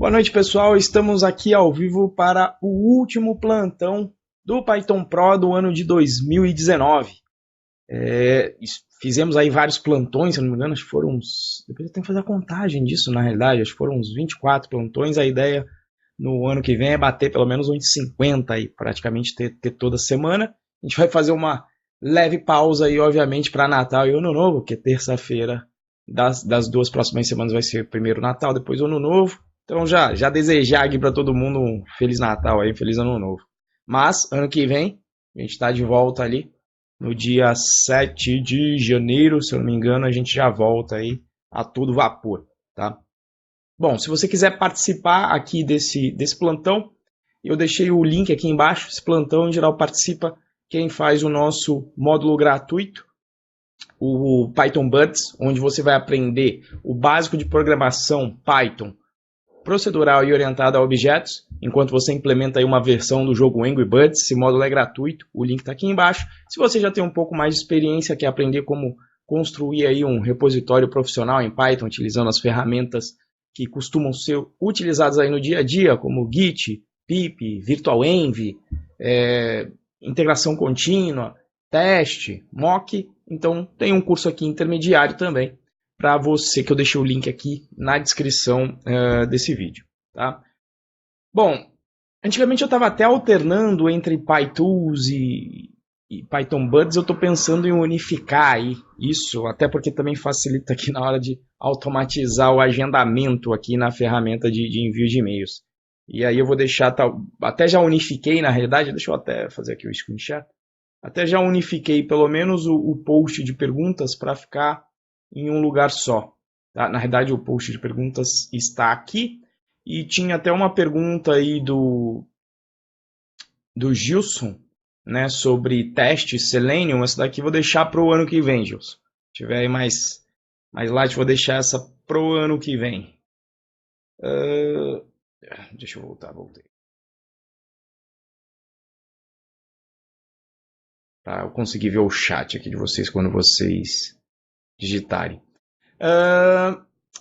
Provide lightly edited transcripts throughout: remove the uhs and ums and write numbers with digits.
Boa noite, pessoal. Estamos aqui ao vivo para o último plantão do Python Pro do ano de 2019. Fizemos aí vários plantões, se não me engano, acho que foram uns... Depois eu tenho que fazer a contagem disso, na realidade. Acho que foram uns 24 plantões. A ideia no ano que vem é bater pelo menos uns 50 aí, praticamente ter toda semana. A gente vai fazer uma leve pausa aí, obviamente, para Natal e Ano Novo, porque terça-feira das duas próximas semanas vai ser primeiro Natal, depois Ano Novo. Então já desejar aqui para todo mundo um Feliz Natal aí, Feliz Ano Novo. Mas ano que vem a gente está de volta ali no dia 7 de janeiro, se eu não me engano, a gente já volta aí a todo vapor, tá? Bom, se você quiser participar aqui desse plantão, eu deixei o link aqui embaixo. Esse plantão em geral participa quem faz o nosso módulo gratuito, o Python Buds, onde você vai aprender o básico de programação Python, procedural e orientada a objetos, enquanto você implementa aí uma versão do jogo Angry Birds. Esse módulo é gratuito, o link está aqui embaixo. Se você já tem um pouco mais de experiência, quer aprender como construir aí um repositório profissional em Python, utilizando as ferramentas que costumam ser utilizadas aí no dia a dia, como Git, pip, virtualenv, integração contínua, teste, mock, então tem um curso aqui intermediário também, para você, que eu deixei o link aqui na descrição desse vídeo. Tá? Bom, antigamente eu estava até alternando entre PyTools e Python Buds. Eu estou pensando em unificar aí isso, até porque também facilita aqui na hora de automatizar o agendamento aqui na ferramenta de envio de e-mails. E aí eu vou deixar, até já unifiquei na realidade, deixa eu até fazer aqui o screenshot, até já unifiquei pelo menos o post de perguntas para ficar em um lugar só. Tá? Na verdade, o post de perguntas está aqui. E tinha até uma pergunta aí do Gilson, né, sobre teste Selenium. Essa daqui eu vou deixar para o ano que vem, Gilson. Se tiver aí mais light, vou deixar essa para o ano que vem. Deixa eu voltei. Para eu conseguir ver o chat aqui de vocês quando vocês digitarem.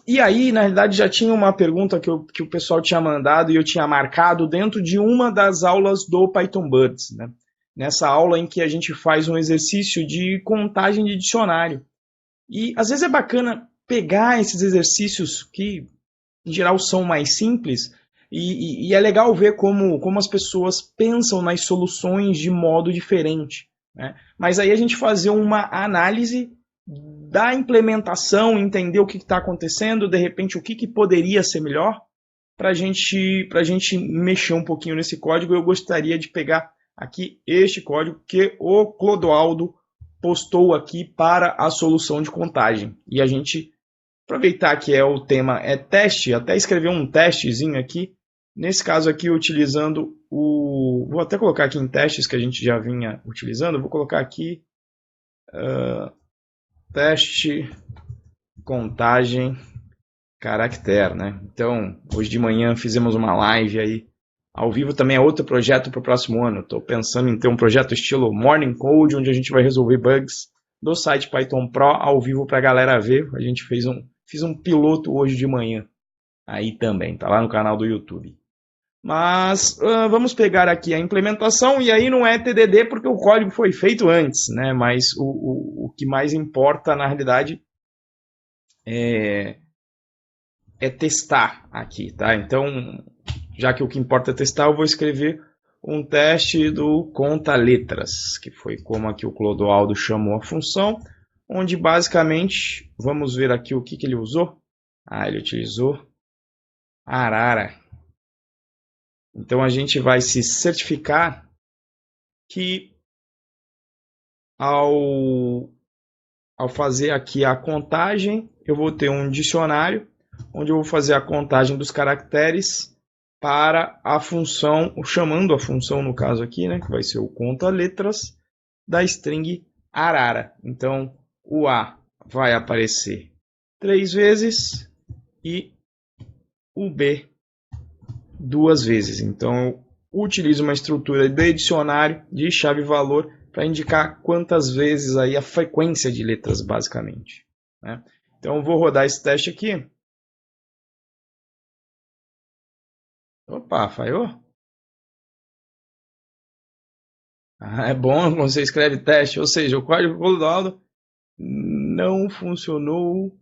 E aí, na realidade, já tinha uma pergunta que o pessoal tinha mandado e eu tinha marcado dentro de uma das aulas do Python Buds, né? Nessa aula em que a gente faz um exercício de contagem de dicionário. E às vezes é bacana pegar esses exercícios que, em geral, são mais simples e é legal ver como as pessoas pensam nas soluções de modo diferente, né? Mas aí a gente fazer uma análise da implementação, entender o que está acontecendo, de repente o que poderia ser melhor, para a gente mexer um pouquinho nesse código. Eu gostaria de pegar aqui este código que o Clodoaldo postou aqui para a solução de contagem. E a gente aproveitar que o tema é teste, até escrever um testezinho aqui, nesse caso aqui utilizando vou até colocar aqui em testes que a gente já vinha utilizando, vou colocar aqui teste, contagem, caractere, né? Então, hoje de manhã fizemos uma live aí, ao vivo. Também é outro projeto para o próximo ano. Estou pensando em ter um projeto estilo Morning Code, onde a gente vai resolver bugs do site Python Pro ao vivo para a galera ver. A gente fiz um piloto hoje de manhã aí também, tá lá no canal do YouTube. Mas vamos pegar aqui a implementação, e aí não é TDD porque o código foi feito antes, né? Mas o que mais importa na realidade é testar aqui, tá? Então, já que o que importa é testar, eu vou escrever um teste do conta letras, que foi como aqui o Clodoaldo chamou a função, onde basicamente, vamos ver aqui o que ele usou. Ele utilizou Arara. Então a gente vai se certificar que ao fazer aqui a contagem, eu vou ter um dicionário onde eu vou fazer a contagem dos caracteres para a função, chamando a função no caso aqui, né, que vai ser o conta letras da string Arara. Então o A vai aparecer 3 vezes e o B 2 vezes. Então eu utilizo uma estrutura de dicionário de chave-valor para indicar quantas vezes aí a frequência de letras, basicamente, né? Então eu vou rodar esse teste aqui. Opa, falhou? Ah, é bom quando você escreve teste, ou seja, o código clodoaldo não funcionou.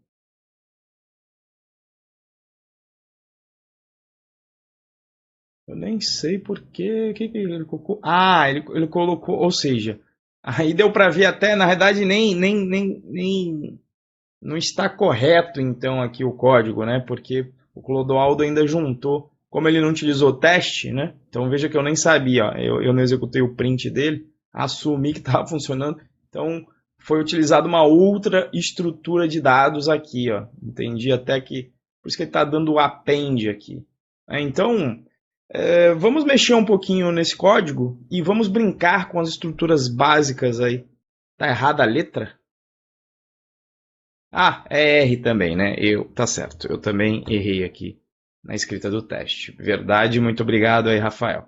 Eu nem sei por quê. O que, que ele colocou? Ah, ele colocou, ou seja, aí deu para ver até, na verdade, nem não está correto então aqui o código, né? Porque o Clodoaldo ainda juntou, como ele não utilizou teste, né? Então veja que eu nem sabia, ó, eu não executei o print dele, assumi que estava funcionando, então foi utilizada uma outra estrutura de dados aqui, ó. Entendi até que por isso que ele está dando o append aqui. Então vamos mexer um pouquinho nesse código e vamos brincar com as estruturas básicas aí. Tá errada a letra? Ah, é R também, né? Tá certo. Eu também errei aqui na escrita do teste. Verdade, muito obrigado aí, Rafael.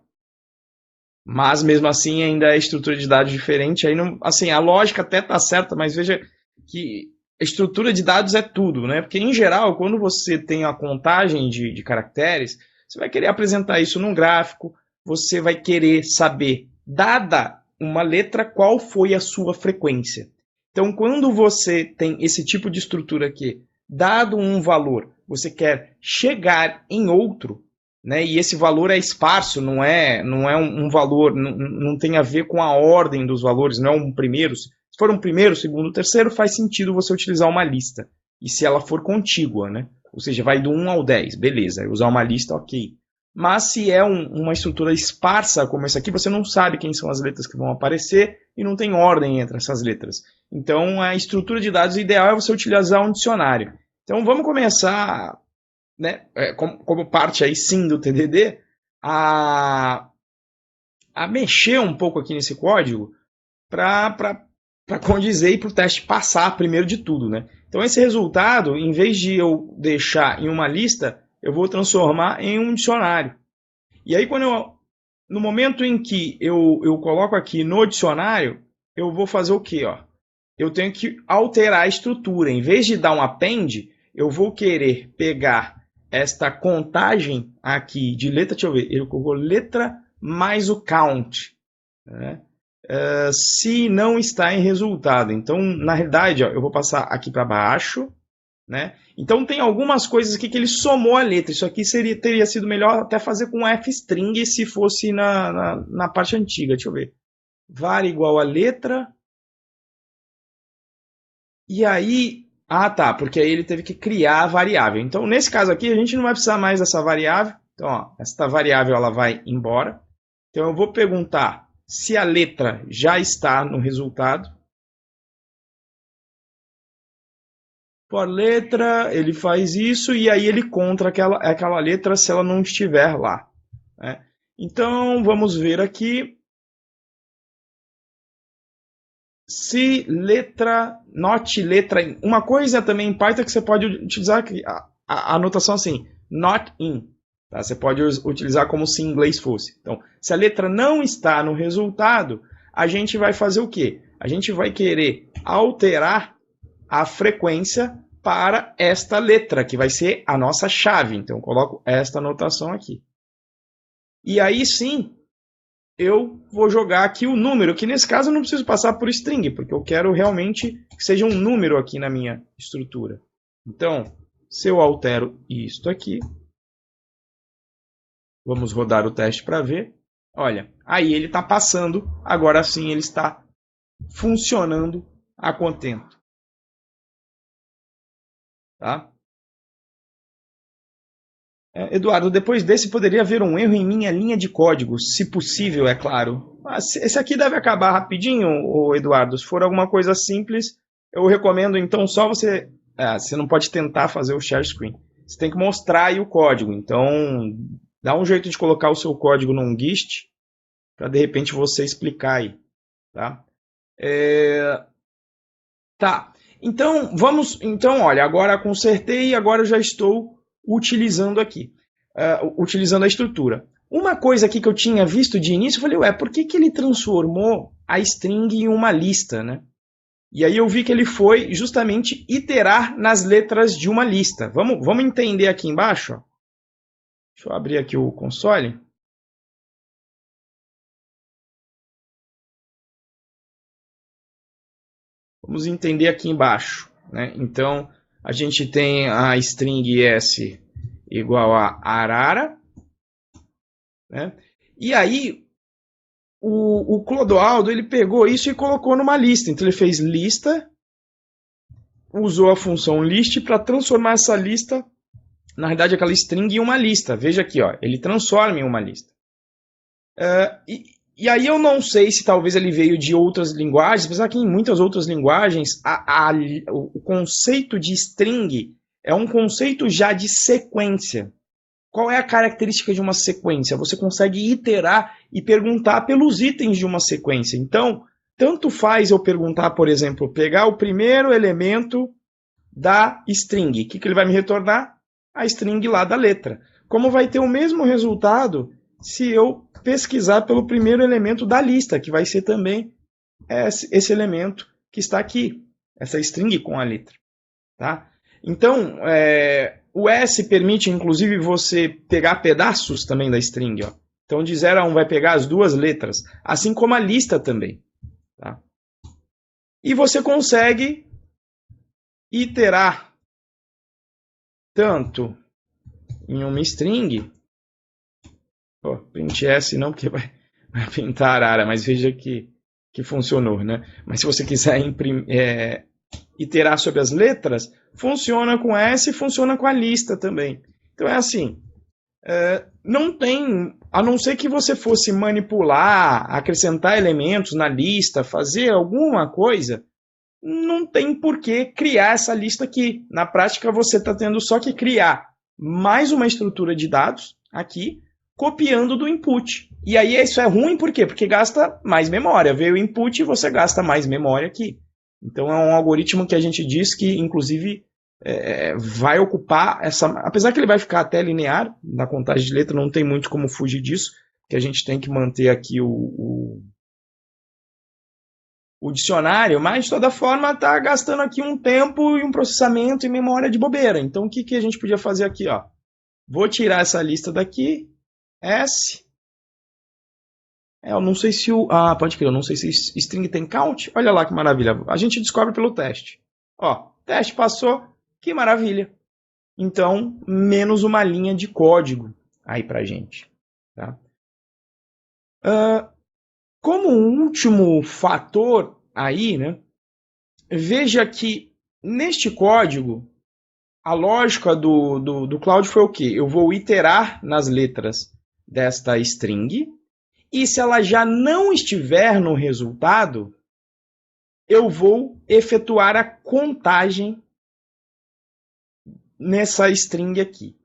Mas mesmo assim ainda é estrutura de dados diferente. Aí não, assim, a lógica até tá certa, mas veja que a estrutura de dados é tudo, né? Porque em geral, quando você tem a contagem de caracteres, você vai querer apresentar isso num gráfico, você vai querer saber, dada uma letra, qual foi a sua frequência. Então, quando você tem esse tipo de estrutura aqui, dado um valor, você quer chegar em outro, né? E esse valor é esparso, não é um valor, não tem a ver com a ordem dos valores, não é um primeiro. Se for um primeiro, segundo, terceiro, faz sentido você utilizar uma lista. E se ela for contígua, né? Ou seja, vai do 1 ao 10, beleza, usar uma lista, ok. Mas se é uma estrutura esparsa como essa aqui, você não sabe quem são as letras que vão aparecer e não tem ordem entre essas letras. Então, a estrutura de dados ideal é você utilizar um dicionário. Então, vamos começar, né, como parte aí sim do TDD, a, a mexer um pouco aqui nesse código para condizer e para o teste passar primeiro de tudo. Né? Então esse resultado, em vez de eu deixar em uma lista, eu vou transformar em um dicionário. E aí no momento em que eu coloco aqui no dicionário, eu vou fazer o quê? Ó? Eu tenho que alterar a estrutura. Em vez de dar um append, eu vou querer pegar esta contagem aqui de letra, deixa eu ver, ele colocou letra mais o count, né? Se não está em resultado. Então, na realidade, ó, eu vou passar aqui para baixo, né? Então tem algumas coisas aqui que ele somou a letra. Isso aqui teria sido melhor até fazer com f-string se fosse na parte antiga. Deixa eu ver. Var igual a letra. E aí. Ah, tá. Porque aí ele teve que criar a variável. Então, nesse caso aqui, a gente não vai precisar mais dessa variável. Então, ó, esta variável ela vai embora. Então, eu vou perguntar se a letra já está no resultado. For letra, ele faz isso e aí ele contra aquela letra se ela não estiver lá. Né? Então, vamos ver aqui. Se letra, not letra in. Uma coisa também em Python que você pode utilizar a anotação assim, not in. Tá? Você pode utilizar como se em inglês fosse. Então, se a letra não está no resultado, a gente vai fazer o quê? A gente vai querer alterar a frequência para esta letra, que vai ser a nossa chave. Então, eu coloco esta anotação aqui. E aí sim, eu vou jogar aqui o número, que nesse caso eu não preciso passar por string, porque eu quero realmente que seja um número aqui na minha estrutura. Então, se eu altero isto aqui, vamos rodar o teste para ver. Olha, aí ele está passando, agora sim ele está funcionando a contento. Tá? Eduardo, depois desse poderia haver um erro em minha linha de código, se possível, é claro. Mas esse aqui deve acabar rapidinho, Eduardo. Se for alguma coisa simples, eu recomendo então só você. Você não pode tentar fazer o share screen. Você tem que mostrar aí o código. Então, dá um jeito de colocar o seu código num GIST para de repente você explicar aí. Tá? Tá. Então, vamos. Então, olha, agora consertei e agora eu já estou utilizando aqui. Utilizando a estrutura. Uma coisa aqui que eu tinha visto de início, eu falei, ué, por que ele transformou a string em uma lista, né? E aí eu vi que ele foi justamente iterar nas letras de uma lista. Vamos entender aqui embaixo? Ó. Deixa eu abrir aqui o console. Vamos entender aqui embaixo, né? Então, a gente tem a string s igual a arara, né? E aí, o Clodoaldo ele pegou isso e colocou numa lista. Então, ele fez lista, usou a função list para transformar essa lista, na verdade, aquela string em uma lista. Veja aqui, ó, ele transforma em uma lista. E aí eu não sei se talvez ele veio de outras linguagens, apesar que em muitas outras linguagens o conceito de string é um conceito já de sequência. Qual é a característica de uma sequência? Você consegue iterar e perguntar pelos itens de uma sequência. Então, tanto faz eu perguntar, por exemplo, pegar o primeiro elemento da string. O que ele vai me retornar? A string lá da letra. Como vai ter o mesmo resultado se eu pesquisar pelo primeiro elemento da lista, que vai ser também esse elemento que está aqui, essa string com a letra. Tá? Então, o S permite, inclusive, você pegar pedaços também da string. Ó. Então, de 0 a 1 vai pegar as duas letras, assim como a lista também. Tá? E você consegue iterar tanto em uma string... print S não, porque vai pintar arara, mas veja que funcionou, né? Mas se você quiser iterar sobre as letras, funciona com S e funciona com a lista também. Então é assim, não tem, a não ser que você fosse manipular, acrescentar elementos na lista, fazer alguma coisa, não tem por que criar essa lista aqui. Na prática você está tendo só que criar mais uma estrutura de dados aqui, copiando do input. E aí isso é ruim por quê? Porque gasta mais memória. Veio o input e você gasta mais memória aqui. Então é um algoritmo que a gente diz que, inclusive, vai ocupar essa... Apesar que ele vai ficar até linear, na contagem de letra não tem muito como fugir disso, que a gente tem que manter aqui o dicionário, mas de toda forma está gastando aqui um tempo e um processamento e memória de bobeira. Então o que a gente podia fazer aqui? Ó? Vou tirar essa lista daqui, S. Eu não sei se pode crer, eu não sei se string tem count. Olha lá que maravilha. A gente descobre pelo teste. Ó, teste passou, que maravilha. Então, menos uma linha de código aí pra gente. Tá? Como último fator aí, né? Veja que neste código, a lógica do Cloud foi o quê? Eu vou iterar nas letras desta string, e se ela já não estiver no resultado, eu vou efetuar a contagem nessa string aqui.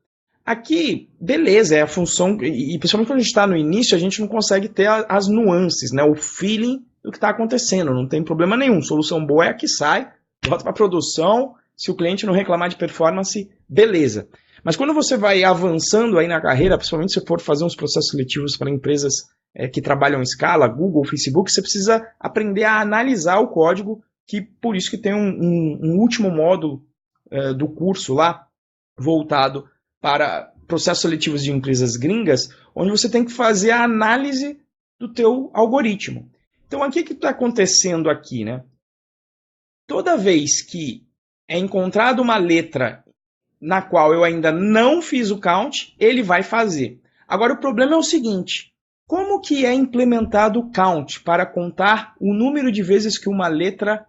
Aqui, beleza, é a função, e principalmente quando a gente está no início, a gente não consegue ter as nuances, né, o feeling do que está acontecendo, não tem problema nenhum. Solução boa é a que sai, volta para a produção, se o cliente não reclamar de performance, beleza. Mas quando você vai avançando aí na carreira, principalmente se for fazer uns processos seletivos para empresas que trabalham em escala, Google, Facebook, você precisa aprender a analisar o código, que por isso que tem um último módulo do curso lá, voltado para processos seletivos de empresas gringas, onde você tem que fazer a análise do teu algoritmo. Então, o que está acontecendo aqui, né? Toda vez que é encontrada uma letra na qual eu ainda não fiz o count, ele vai fazer. Agora, o problema é o seguinte, como que é implementado o count para contar o número de vezes que uma letra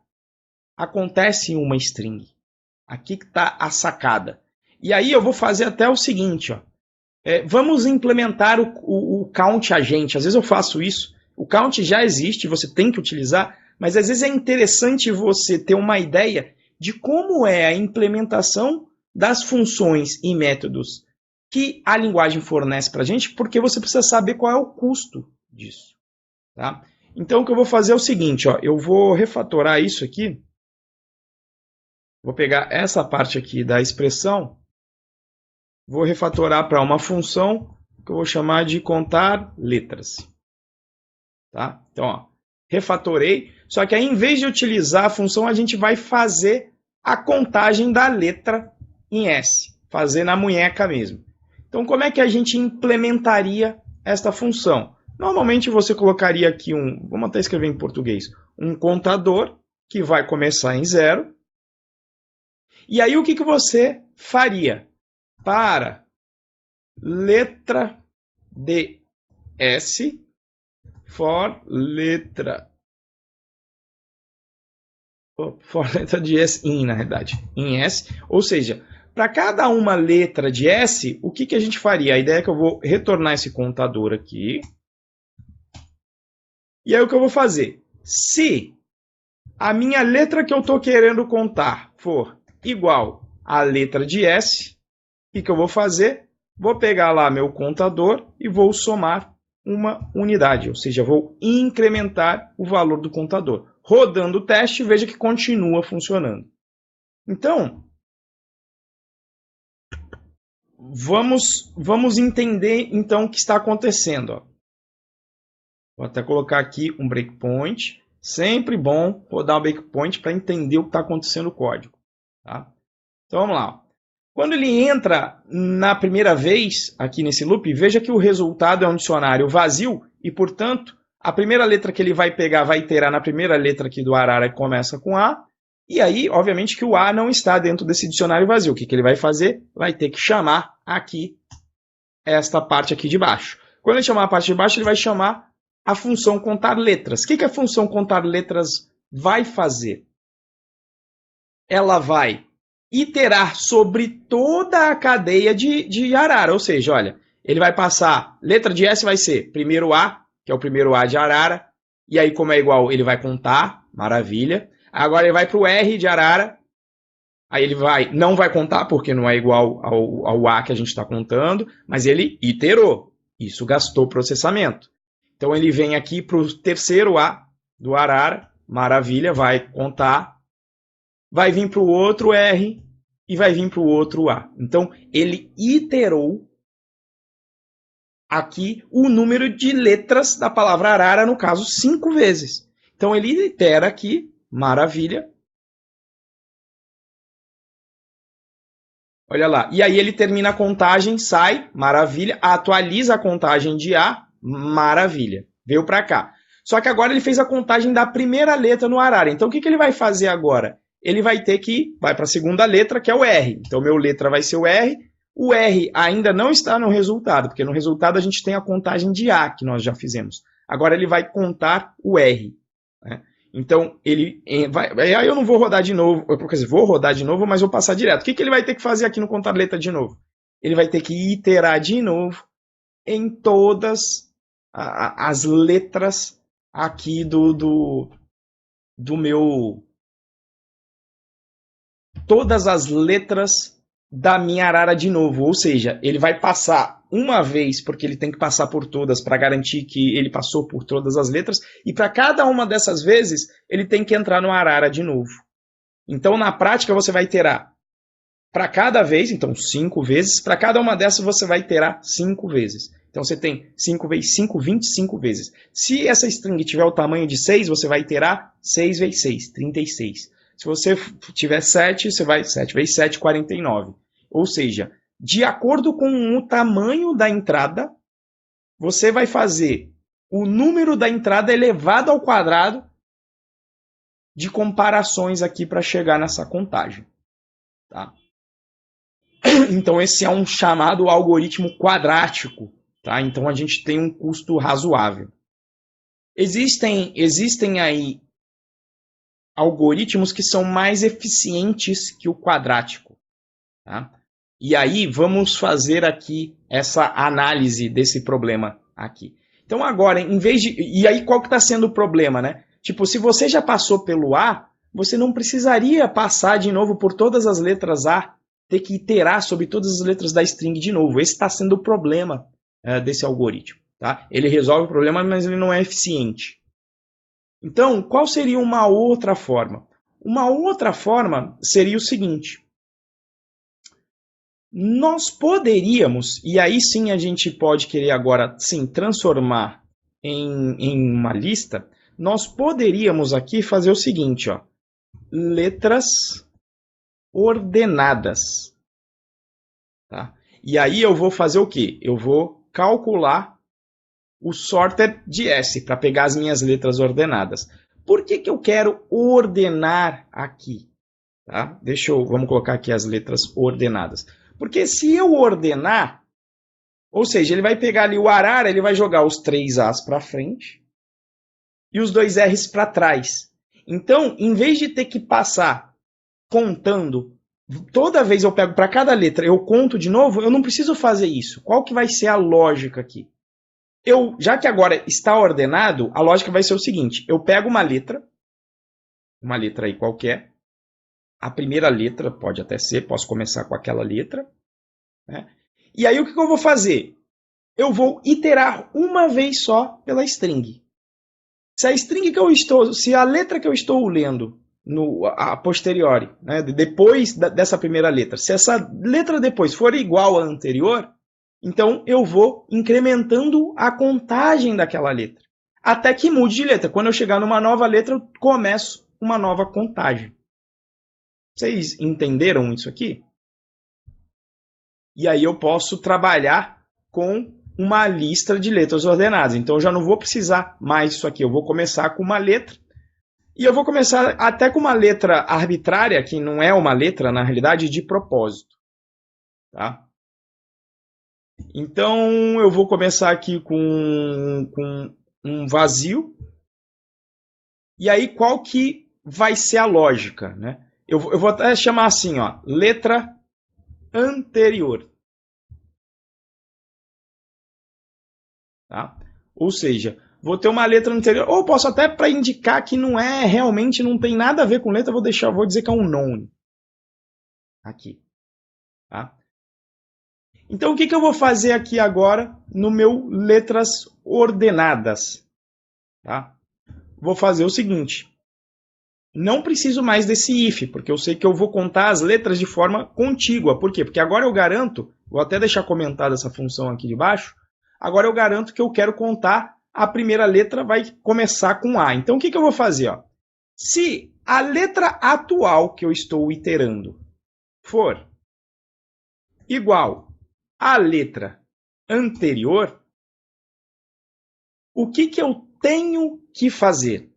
acontece em uma string? Aqui que está a sacada. E aí eu vou fazer até o seguinte, ó. Vamos implementar o count agente. Às vezes eu faço isso. O count já existe, você tem que utilizar, mas às vezes é interessante você ter uma ideia de como é a implementação das funções e métodos que a linguagem fornece para a gente, porque você precisa saber qual é o custo disso. Tá? Então o que eu vou fazer é o seguinte, ó, eu vou refatorar isso aqui, vou pegar essa parte aqui da expressão, vou refatorar para uma função que eu vou chamar de contar letras. Tá? Então, ó, refatorei, só que aí em vez de utilizar a função, a gente vai fazer a contagem da letra em S, fazer na munheca mesmo. Então, como é que a gente implementaria esta função? Normalmente você colocaria aqui vamos até escrever em português, um contador que vai começar em 0. E aí o que você faria? Para letra de S, for letra de S, na realidade, em S, ou seja, para cada uma letra de S, o que a gente faria? A ideia é que eu vou retornar esse contador aqui. E aí o que eu vou fazer? Se a minha letra que eu estou querendo contar for igual à letra de S, o que eu vou fazer? Vou pegar lá meu contador e vou somar uma unidade, ou seja, vou incrementar o valor do contador. Rodando o teste, veja que continua funcionando. Então, vamos entender então o que está acontecendo. Ó. Vou até colocar aqui um breakpoint. Sempre bom rodar um breakpoint para entender o que está acontecendo no código. Tá? Então vamos lá. Quando ele entra na primeira vez aqui nesse loop, veja que o resultado é um dicionário vazio e, portanto, a primeira letra que ele vai pegar vai iterar na primeira letra aqui do arara que começa com A. E aí, obviamente, que o A não está dentro desse dicionário vazio. O que ele vai fazer? Vai ter que chamar aqui esta parte aqui de baixo. Quando ele chamar a parte de baixo, ele vai chamar a função contar letras. O que a função contar letras vai fazer? Ela vai iterar sobre toda a cadeia de arara. Ou seja, olha, ele vai passar, letra de S vai ser primeiro A, que é o primeiro A de arara, e aí como é igual, ele vai contar, maravilha. Agora ele vai para o R de arara, aí ele não vai contar, porque não é igual ao A que a gente está contando, mas ele iterou, isso gastou processamento. Então ele vem aqui para o terceiro A do arara, maravilha, vai contar, vai vir para o outro R e vai vir para o outro A. Então, ele iterou aqui o número de letras da palavra arara, no caso, 5 vezes. Então, ele itera aqui, maravilha. Olha lá. E aí ele termina a contagem, sai, maravilha. Atualiza a contagem de A, maravilha. Veio para cá. Só que agora ele fez a contagem da primeira letra no arara. Então, o que ele vai fazer agora? Ele vai ter que vai para a segunda letra, que é o R. Então, meu letra vai ser o R. O R ainda não está no resultado, porque no resultado a gente tem a contagem de A, que nós já fizemos. Agora ele vai contar o R. Né? Então, ele vai. Aí eu não vou rodar de novo, quer dizer, vou rodar de novo, mas vou passar direto. O que ele vai ter que fazer aqui no contar letra de novo? Ele vai ter que iterar de novo em todas as letras aqui do meu. Todas as letras da minha arara de novo, ou seja, ele vai passar uma vez, porque ele tem que passar por todas para garantir que ele passou por todas as letras, e para cada uma dessas vezes, ele tem que entrar no arara de novo. Então, na prática, você vai iterar para cada vez, então 5 vezes, para cada uma dessas você vai iterar 5 vezes. Então, você tem 5 vezes 5, 25 vezes. Se essa string tiver o tamanho de 6, você vai iterar 6 vezes 6, 36. Se você tiver 7, você vai 7 vezes 7, 49. Ou seja, de acordo com o tamanho da entrada, você vai fazer o número da entrada elevado ao quadrado de comparações aqui para chegar nessa contagem. Tá? Então, esse é um chamado algoritmo quadrático. Tá? Então, a gente tem um custo razoável. Existem aí algoritmos que são mais eficientes que o quadrático. Tá? E aí vamos fazer aqui essa análise desse problema aqui. Então agora, em vez de... E aí qual que está sendo o problema, né? Tipo, se você já passou pelo A, você não precisaria passar de novo por todas as letras A, ter que iterar sobre todas as letras da string de novo. Esse está sendo o problema desse algoritmo. Tá? Ele resolve o problema, mas ele não é eficiente. Então, qual seria uma outra forma? Uma outra forma seria o seguinte. Nós poderíamos, e aí sim a gente pode querer agora sim transformar em uma lista, nós poderíamos aqui fazer o seguinte, ó, letras ordenadas. Tá? E aí eu vou fazer o quê? Eu vou calcular o sorted de S, para pegar as minhas letras ordenadas. Por que eu quero ordenar aqui? Tá? Vamos colocar aqui as letras ordenadas. Porque se eu ordenar, ou seja, ele vai pegar ali o arara, ele vai jogar os 3 As para frente e os 2 Rs para trás. Então, em vez de ter que passar contando, toda vez eu pego para cada letra, eu conto de novo, eu não preciso fazer isso. Qual que vai ser a lógica aqui? Já que agora está ordenado, a lógica vai ser o seguinte: eu pego uma letra aí qualquer, a primeira letra pode até ser, posso começar com aquela letra, né? E aí o que eu vou fazer? Eu vou iterar uma vez só pela string. Se a letra que eu estou lendo a posteriori, né, depois dessa primeira letra, se essa letra depois for igual à anterior, então eu vou incrementando a contagem daquela letra, até que mude de letra. Quando eu chegar numa nova letra, eu começo uma nova contagem. Vocês entenderam isso aqui? E aí eu posso trabalhar com uma lista de letras ordenadas. Então eu já não vou precisar mais disso aqui. Eu vou começar com uma letra. E eu vou começar até com uma letra arbitrária, que não é uma letra, na realidade, de propósito. Tá? Então eu vou começar aqui com um vazio. E aí qual que vai ser a lógica? Né? Eu vou até chamar assim, ó, letra anterior. Tá? Ou seja, vou ter uma letra anterior, ou posso até para indicar que realmente não tem nada a ver com letra, vou dizer que é um known. Aqui. Tá? Então o que eu vou fazer aqui agora no meu letras ordenadas? Tá? Vou fazer o seguinte. Não preciso mais desse if, porque eu sei que eu vou contar as letras de forma contígua. Por quê? Porque agora eu garanto, vou até deixar comentada essa função aqui de baixo, agora eu garanto que eu quero contar a primeira letra vai começar com A. Então o que eu vou fazer? Ó? Se a letra atual que eu estou iterando for igual à letra anterior, o que eu tenho que fazer?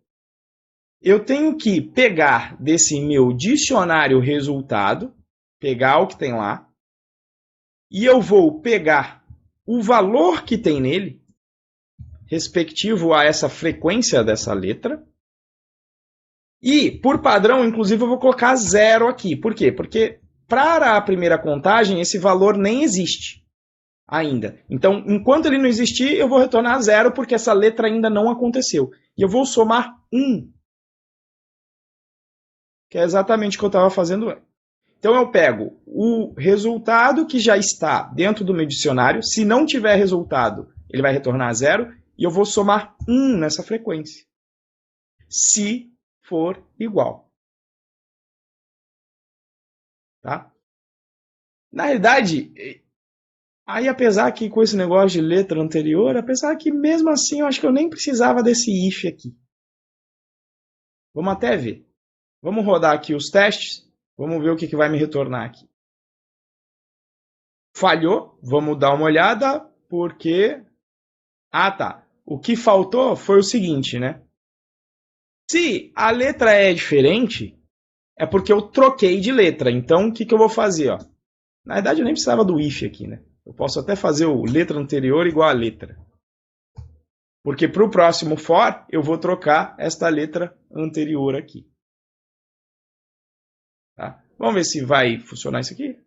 Eu tenho que pegar desse meu dicionário resultado, pegar o que tem lá, e eu vou pegar o valor que tem nele, respectivo a essa frequência dessa letra, e, por padrão, inclusive, eu vou colocar 0 aqui. Por quê? Porque para a primeira contagem, esse valor nem existe ainda. Então, enquanto ele não existir, eu vou retornar 0, porque essa letra ainda não aconteceu. E eu vou somar 1. Que é exatamente o que eu estava fazendo antes. Então eu pego o resultado que já está dentro do meu dicionário. Se não tiver resultado, ele vai retornar 0. E eu vou somar 1 nessa frequência. Se for igual. Tá? Na realidade, aí apesar que com esse negócio de letra anterior, apesar que mesmo assim eu acho que eu nem precisava desse if aqui. Vamos até ver. Vamos rodar aqui os testes. Vamos ver o que vai me retornar aqui. Falhou. Vamos dar uma olhada. Porque... Ah, tá. O que faltou foi o seguinte, né? Se a letra é diferente, é porque eu troquei de letra. Então, o que eu vou fazer? Ó? Na verdade, eu nem precisava do if aqui, né? Eu posso até fazer o letra anterior igual a letra. Porque para o próximo for, eu vou trocar esta letra anterior aqui. Tá? Vamos ver se vai funcionar isso aqui.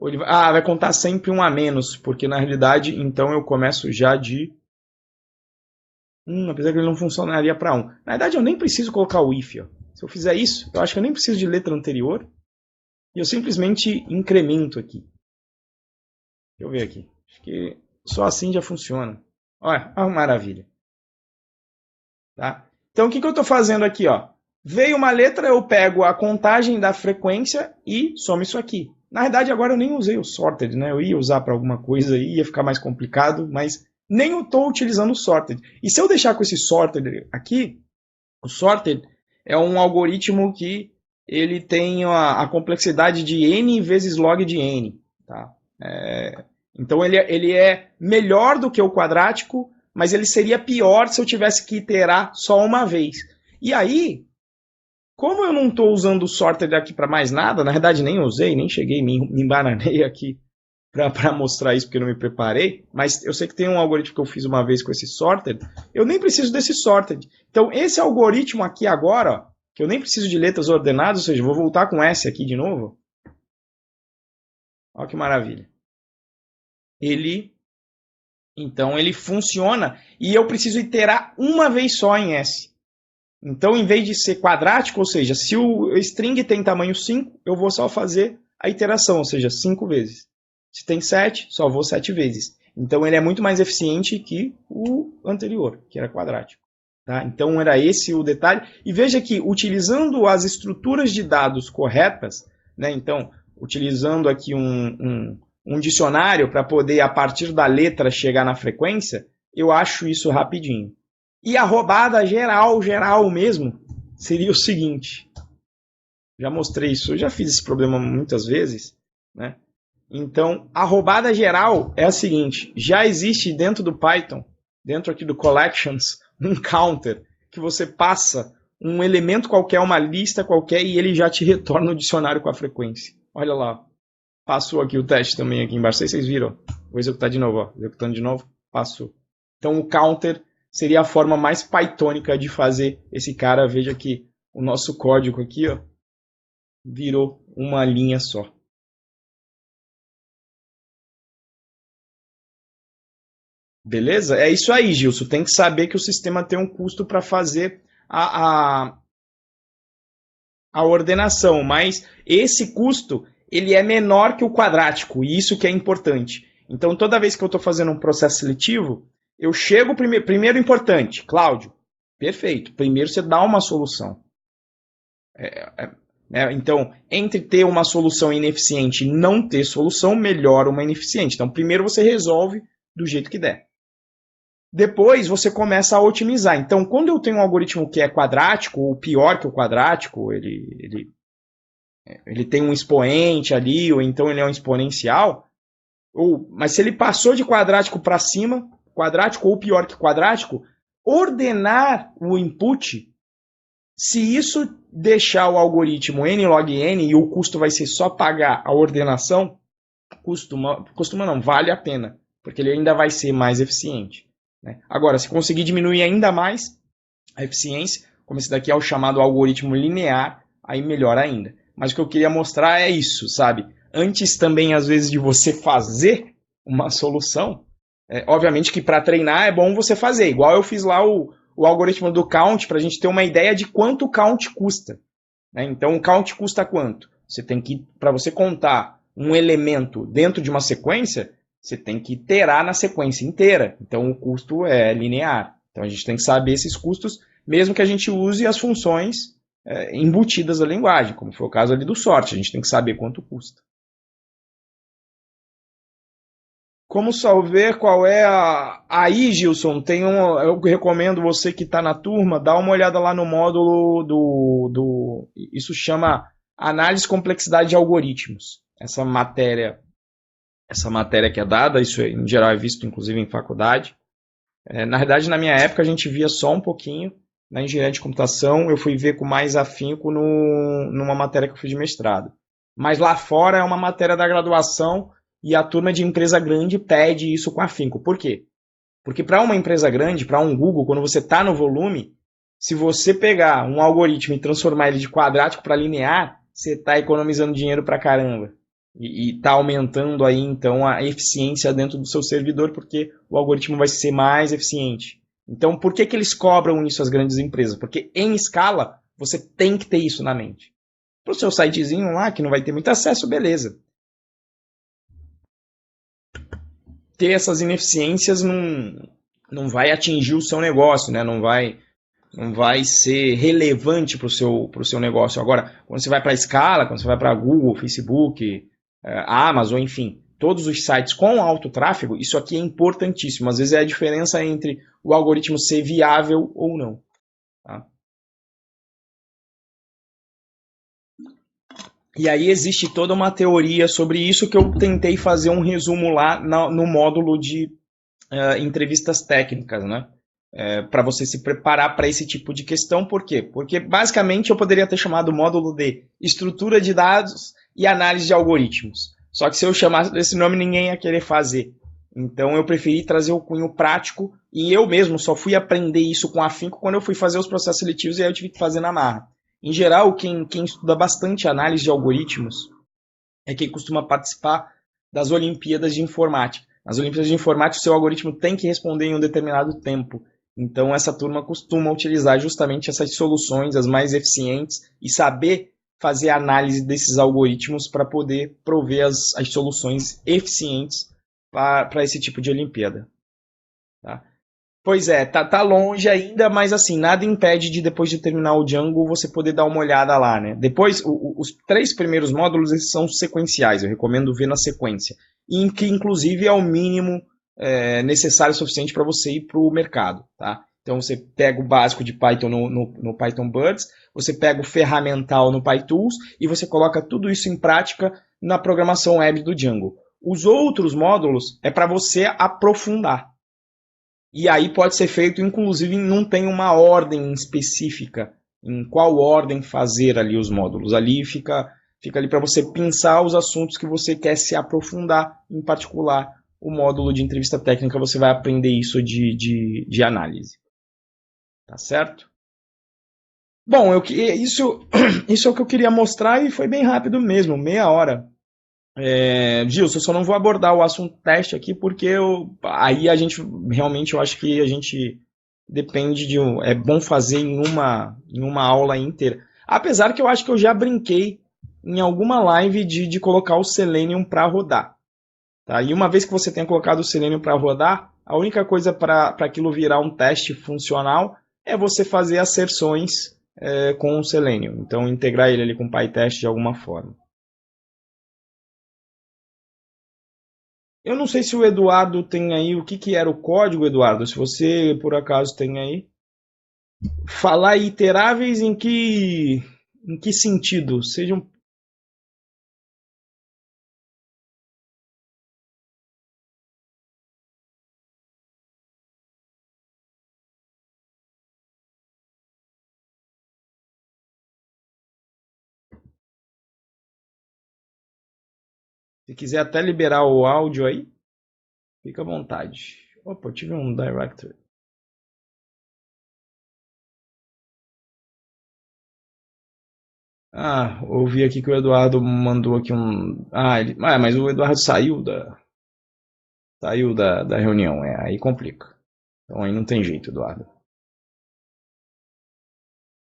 Vai contar sempre um a menos, porque na realidade, então eu começo já de... apesar que ele não funcionaria para 1. Na verdade, eu nem preciso colocar o if. Ó. Se eu fizer isso, eu acho que eu nem preciso de letra anterior. E eu simplesmente incremento aqui. Deixa eu ver aqui. Acho que só assim já funciona. Olha, uma maravilha. Tá? Então, o que eu estou fazendo aqui? Ó? Veio uma letra, eu pego a contagem da frequência e somo isso aqui. Na verdade, agora eu nem usei o sorted, né? Eu ia usar para alguma coisa e ia ficar mais complicado, mas nem eu estou utilizando o sorted. E se eu deixar com esse sorted aqui, o sorted é um algoritmo que ele tem a complexidade de n vezes log de n. Tá? Então ele é melhor do que o quadrático, mas ele seria pior se eu tivesse que iterar só uma vez. E aí, como eu não estou usando o sorted aqui para mais nada, na verdade nem usei, nem cheguei, me embananei aqui para mostrar isso porque não me preparei, mas eu sei que tem um algoritmo que eu fiz uma vez com esse sorted, eu nem preciso desse sorted. Então esse algoritmo aqui agora, ó, que eu nem preciso de letras ordenadas, ou seja, vou voltar com S aqui de novo. Olha que maravilha. Então ele funciona e eu preciso iterar uma vez só em S. Então, em vez de ser quadrático, ou seja, se o string tem tamanho 5, eu vou só fazer a iteração, ou seja, 5 vezes. Se tem 7, só vou 7 vezes. Então, ele é muito mais eficiente que o anterior, que era quadrático. Tá? Então, era esse o detalhe. E veja que, utilizando as estruturas de dados corretas, né, então, utilizando aqui um dicionário para poder, a partir da letra, chegar na frequência, eu acho isso rapidinho. E a roubada geral mesmo, seria o seguinte. Já mostrei isso, eu já fiz esse problema muitas vezes, né? Então, a roubada geral é a seguinte. Já existe dentro do Python, dentro aqui do Collections, um counter que você passa um elemento qualquer, uma lista qualquer, e ele já te retorna o dicionário com a frequência. Olha lá. Passou aqui o teste também aqui embaixo. Vocês viram? Vou executar de novo. Ó. Executando de novo. Passou. Então, o counter seria a forma mais pythônica de fazer esse cara. Veja que o nosso código aqui, ó, virou uma linha só. Beleza? É isso aí, Gilson. Tem que saber que o sistema tem um custo para fazer a ordenação, mas esse custo ele é menor que o quadrático, e isso que é importante. Então, toda vez que eu estou fazendo um processo seletivo, eu chego primeiro importante, Cláudio, perfeito. Primeiro você dá uma solução. Então, entre ter uma solução ineficiente e não ter solução, melhora uma ineficiente. Então, primeiro você resolve do jeito que der. Depois você começa a otimizar. Então, quando eu tenho um algoritmo que é quadrático, ou pior que o quadrático, ele tem um expoente ali, ou então ele é um exponencial, mas se ele passou de quadrático para cima, quadrático ou pior que quadrático, ordenar o input, se isso deixar o algoritmo n log n e o custo vai ser só pagar a ordenação, costuma não, vale a pena, porque ele ainda vai ser mais eficiente. Né? Agora, se conseguir diminuir ainda mais a eficiência, como esse daqui é o chamado algoritmo linear, aí melhor ainda. Mas o que eu queria mostrar é isso, sabe? Antes também, às vezes, de você fazer uma solução, obviamente que para treinar é bom você fazer, igual eu fiz lá o algoritmo do count, para a gente ter uma ideia de quanto o count custa. Né? Então, o count custa quanto? Você tem que, para você contar um elemento dentro de uma sequência, você tem que iterar na sequência inteira. Então, o custo é linear. Então, a gente tem que saber esses custos, mesmo que a gente use as funções embutidas da linguagem, como foi o caso ali do sort. A gente tem que saber quanto custa. Como saber qual é aí, Gilson, eu recomendo você que está na turma, dá uma olhada lá no módulo isso chama análise e complexidade de algoritmos. Essa matéria que é dada, isso em geral é visto inclusive em faculdade. Na verdade, na minha época a gente via só um pouquinho. Na engenharia de computação eu fui ver com mais afinco numa matéria que eu fiz de mestrado. Mas lá fora é uma matéria da graduação e a turma de empresa grande pede isso com afinco. Por quê? Porque para uma empresa grande, para um Google, quando você está no volume, se você pegar um algoritmo e transformar ele de quadrático para linear, você está economizando dinheiro para caramba. E está aumentando aí, então, a eficiência dentro do seu servidor, porque o algoritmo vai ser mais eficiente. Então, por que eles cobram isso as grandes empresas? Porque, em escala, você tem que ter isso na mente. Para o seu sitezinho lá, que não vai ter muito acesso, beleza. Ter essas ineficiências não vai atingir o seu negócio, né? Não vai ser relevante para o seu negócio. Agora, quando você vai para a escala, quando você vai para Google, Facebook, Amazon, enfim, todos os sites com alto tráfego, isso aqui é importantíssimo. Às vezes é a diferença entre o algoritmo ser viável ou não. Tá? E aí existe toda uma teoria sobre isso que eu tentei fazer um resumo lá no módulo de entrevistas técnicas, né? Para você se preparar para esse tipo de questão. Por quê? Porque basicamente eu poderia ter chamado o módulo de estrutura de dados e análise de algoritmos. Só que se eu chamasse desse nome, ninguém ia querer fazer. Então eu preferi trazer o cunho prático e eu mesmo só fui aprender isso com afinco quando eu fui fazer os processos seletivos e aí eu tive que fazer na marra. Em geral, quem estuda bastante análise de algoritmos é quem costuma participar das Olimpíadas de Informática. Nas Olimpíadas de Informática, o seu algoritmo tem que responder em um determinado tempo. Então, essa turma costuma utilizar justamente essas soluções, as mais eficientes, e saber fazer análise desses algoritmos para poder prover as soluções eficientes para esse tipo de Olimpíada. Tá? Pois é, tá longe ainda, mas assim, nada impede de depois de terminar o Django você poder dar uma olhada lá, né? Depois, os 3 primeiros módulos eles são sequenciais, eu recomendo ver na sequência. E que inclusive é o mínimo necessário e suficiente para você ir para o mercado, tá? Então você pega o básico de Python no Python Buds, você pega o ferramental no PyTools e você coloca tudo isso em prática na programação web do Django. Os outros módulos é para você aprofundar. E aí pode ser feito, inclusive, não tem uma ordem específica em qual ordem fazer ali os módulos. Ali fica ali para você pensar os assuntos que você quer se aprofundar, em particular o módulo de entrevista técnica, você vai aprender isso de análise. Tá certo? Bom, isso é o que eu queria mostrar e foi bem rápido mesmo, meia hora. Gilson, eu só não vou abordar o assunto teste aqui porque aí a gente realmente eu acho que a gente depende de é bom fazer em uma aula inteira. Apesar que eu acho que eu já brinquei em alguma live de colocar o Selenium para rodar. Tá? E uma vez que você tenha colocado o Selenium para rodar, a única coisa para aquilo virar um teste funcional é você fazer asserções com o Selenium. Então integrar ele ali com o PyTest de alguma forma. Eu não sei se o Eduardo tem aí o que era o código, Eduardo. Se você por acaso tem aí. Falar iteráveis em que sentido? Sejam. Se quiser até liberar o áudio aí, fica à vontade. Opa, eu tive um directory. Ah, ouvi aqui que o Eduardo mandou aqui um. Mas o Eduardo saiu da reunião, aí complica. Então aí não tem jeito, Eduardo.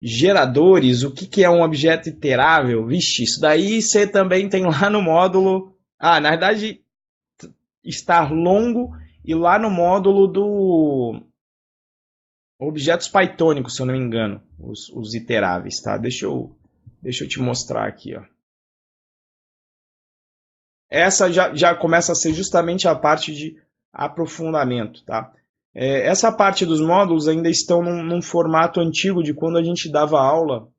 Geradores, o que é um objeto iterável? Vixe, isso daí você também tem lá no módulo. Na verdade, estar longo e lá no módulo do objetos pythônicos, se eu não me engano, os iteráveis, tá? Deixa eu te mostrar aqui, ó. Essa já começa a ser justamente a parte de aprofundamento, tá? Essa parte dos módulos ainda estão num formato antigo de quando a gente dava aula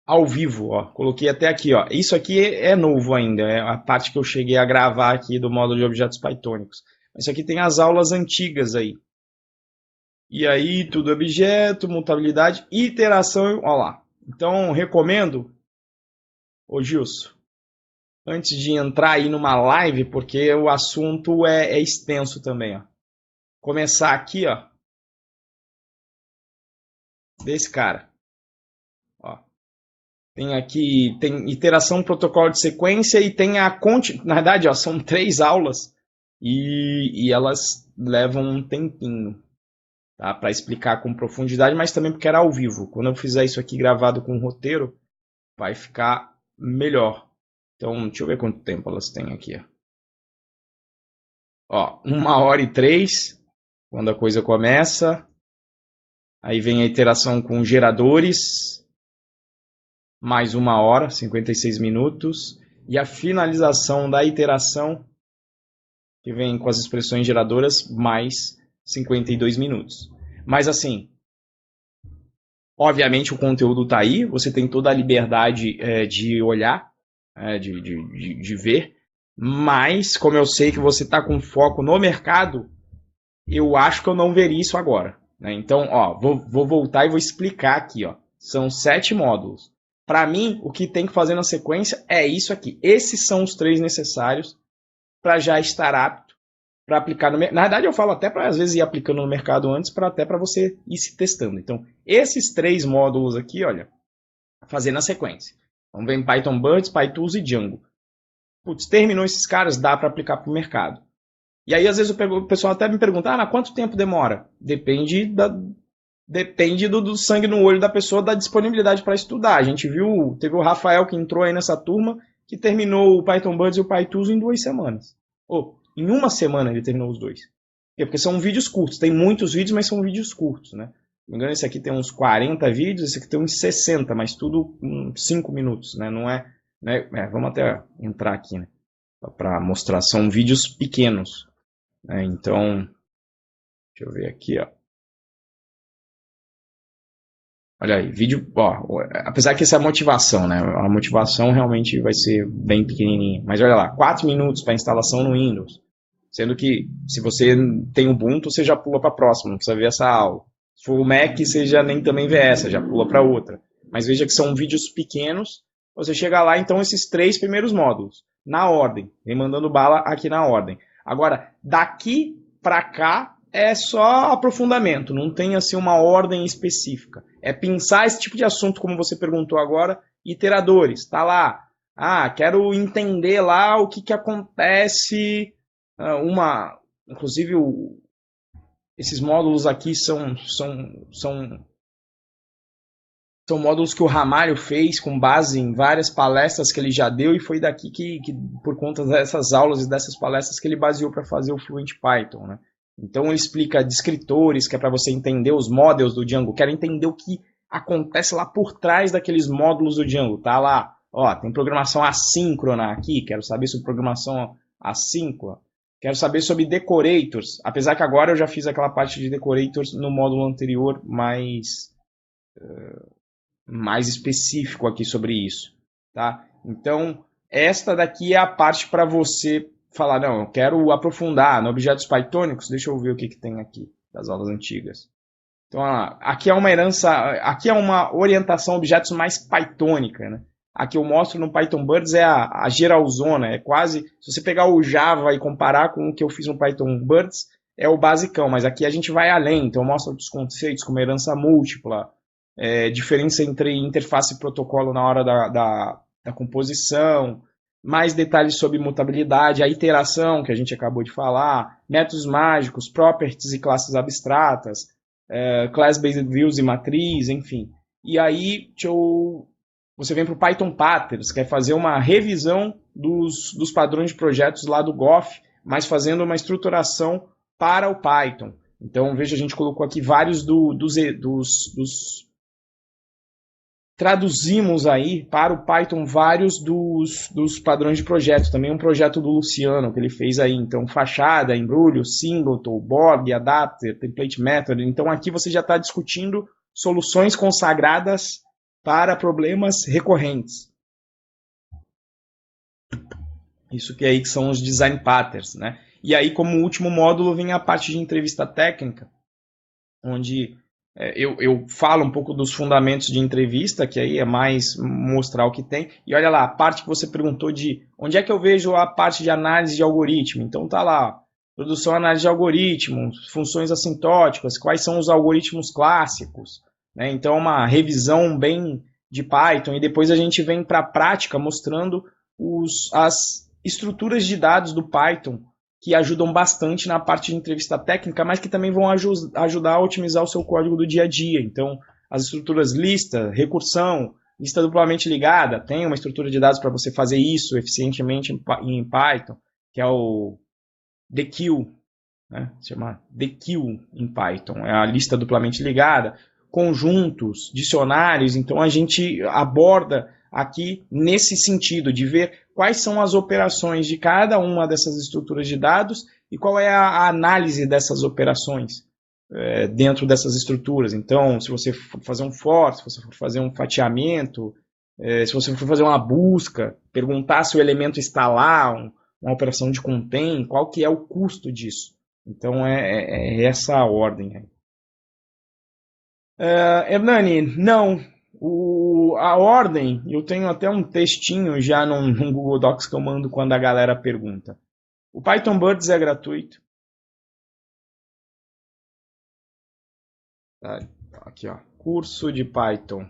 ao vivo, ó. Coloquei até aqui, ó. Isso aqui é novo ainda, é a parte que eu cheguei a gravar aqui do módulo de objetos pythônicos. Isso aqui tem as aulas antigas aí. E aí, tudo objeto, mutabilidade, iteração, ó lá. Então, recomendo, ô Gilson, antes de entrar aí numa live, porque o assunto é extenso também, ó. Começar aqui, ó, desse cara. Ó. Tem aqui, tem iteração, protocolo de sequência e tem na verdade, ó, são 3 aulas e elas levam um tempinho, tá, para explicar com profundidade, mas também porque era ao vivo. Quando eu fizer isso aqui gravado com roteiro, vai ficar melhor. Então, deixa eu ver quanto tempo elas têm aqui. Ó, 1h03, quando a coisa começa. Aí vem a iteração com geradores, mais 1 hora, 56 minutos. E a finalização da iteração, que vem com as expressões geradoras, mais 52 minutos. Mas assim, Obviamente o conteúdo está aí, você tem toda a liberdade de olhar, de ver, mas como eu sei que você está com foco no mercado, eu acho que eu não veria isso agora. Né? Então, ó, vou voltar e vou explicar aqui. Ó. São 7 módulos. Para mim, o que tem que fazer na sequência é isso aqui. Esses são os 3 necessários para já estar apto para aplicar no mercado. Na verdade, eu falo até para, às vezes, ir aplicando no mercado antes, até para você ir se testando. Então, esses 3 módulos aqui, olha, fazer na sequência. Então, vem Python Birds, PyTools e Django. Putz, terminou esses caras, dá para aplicar para o mercado. E aí, às vezes, o pessoal até me pergunta, mas quanto tempo demora? Depende do sangue no olho da pessoa, da disponibilidade para estudar. A gente viu, teve o Rafael que entrou aí nessa turma, que terminou o Python Birds e o PyTools em 2 semanas. Em 1 semana ele terminou os 2. Porque são vídeos curtos, tem muitos vídeos, mas são vídeos curtos, né? Não me engano, esse aqui tem uns 40 vídeos, esse aqui tem uns 60, mas tudo em 5 minutos, né? Não é, né? Vamos até entrar aqui, né? Para mostrar, são vídeos pequenos. Então, deixa eu ver aqui, ó. Olha aí, vídeo, ó, apesar que essa é a motivação, né? A motivação realmente vai ser bem pequenininha. Mas olha lá, 4 minutos para instalação no Windows. Sendo que, se você tem Ubuntu, você já pula para a próxima, não precisa ver essa aula. Se for o Mac, você já nem também vê essa, já pula para outra. Mas veja que são vídeos pequenos. Você chega lá, então, esses 3 primeiros módulos, na ordem. Vem mandando bala aqui na ordem. Agora, daqui para cá, é só aprofundamento, não tem assim uma ordem específica. É pensar esse tipo de assunto, como você perguntou agora, iteradores. Tá lá, quero entender lá o que acontece, inclusive esses módulos aqui são módulos que o Ramalho fez com base em várias palestras que ele já deu, e foi daqui que por conta dessas aulas e dessas palestras que ele baseou para fazer o Fluent Python, né? Então ele explica descritores, que é para você entender os models do Django. Quero entender o que acontece lá por trás daqueles módulos do Django. Tá lá, ó, tem programação assíncrona aqui, quero saber sobre programação assíncrona. Quero saber sobre decorators, apesar que agora eu já fiz aquela parte de decorators no módulo anterior, mais específico aqui sobre isso. Tá? Então, esta daqui é a parte para você falar, não, eu quero aprofundar no objetos pythônicos, deixa eu ver o que tem aqui das aulas antigas. Então, aqui é uma herança, aqui é uma orientação a objetos mais pythônica, né? Aqui eu mostro no Python Birds é a geralzona, é quase, se você pegar o Java e comparar com o que eu fiz no Python Birds, é o basicão, mas aqui a gente vai além, então eu mostro outros conceitos como herança múltipla, diferença entre interface e protocolo na hora da composição, mais detalhes sobre mutabilidade, a iteração que a gente acabou de falar, métodos mágicos, properties e classes abstratas, class-based views e matriz, enfim. E aí você vem para o Python Patterns, que é fazer uma revisão dos padrões de projetos lá do Goff, mas fazendo uma estruturação para o Python. Então, veja, a gente colocou aqui vários traduzimos aí para o Python vários dos padrões de projetos. Também um projeto do Luciano que ele fez aí. Então, fachada, embrulho, singleton, Borg, adapter, template method. Então, aqui você já está discutindo soluções consagradas para problemas recorrentes. Isso que aí que são os design patterns, né? E aí, como último módulo, vem a parte de entrevista técnica, onde eu falo um pouco dos fundamentos de entrevista, que aí é mais mostrar o que tem. E olha lá, a parte que você perguntou de onde é que eu vejo a parte de análise de algoritmo. Então tá lá, produção e análise de algoritmos, funções assintóticas, quais são os algoritmos clássicos. Né? Então uma revisão bem de Python, e depois a gente vem para a prática mostrando as estruturas de dados do Python, que ajudam bastante na parte de entrevista técnica, mas que também vão ajudar a otimizar o seu código do dia a dia. Então, as estruturas lista, recursão, lista duplamente ligada, tem uma estrutura de dados para você fazer isso eficientemente em Python, que é o TheQueue, né? Se chama TheQueue em Python, é a lista duplamente ligada, conjuntos, dicionários. Então, a gente aborda aqui nesse sentido de ver quais são as operações de cada uma dessas estruturas de dados e qual é a análise dessas operações. dentro dessas estruturas. Então, se você for fazer um for, se você for fazer um fatiamento, se você for fazer uma busca, perguntar se o elemento está lá, uma operação de contém, qual que é o custo disso. Então, é essa a ordem. Hernani, não. A ordem, eu tenho até um textinho já no Google Docs que eu mando quando a galera pergunta. O Python Birds é gratuito. Tá, aqui, ó. Curso de Python.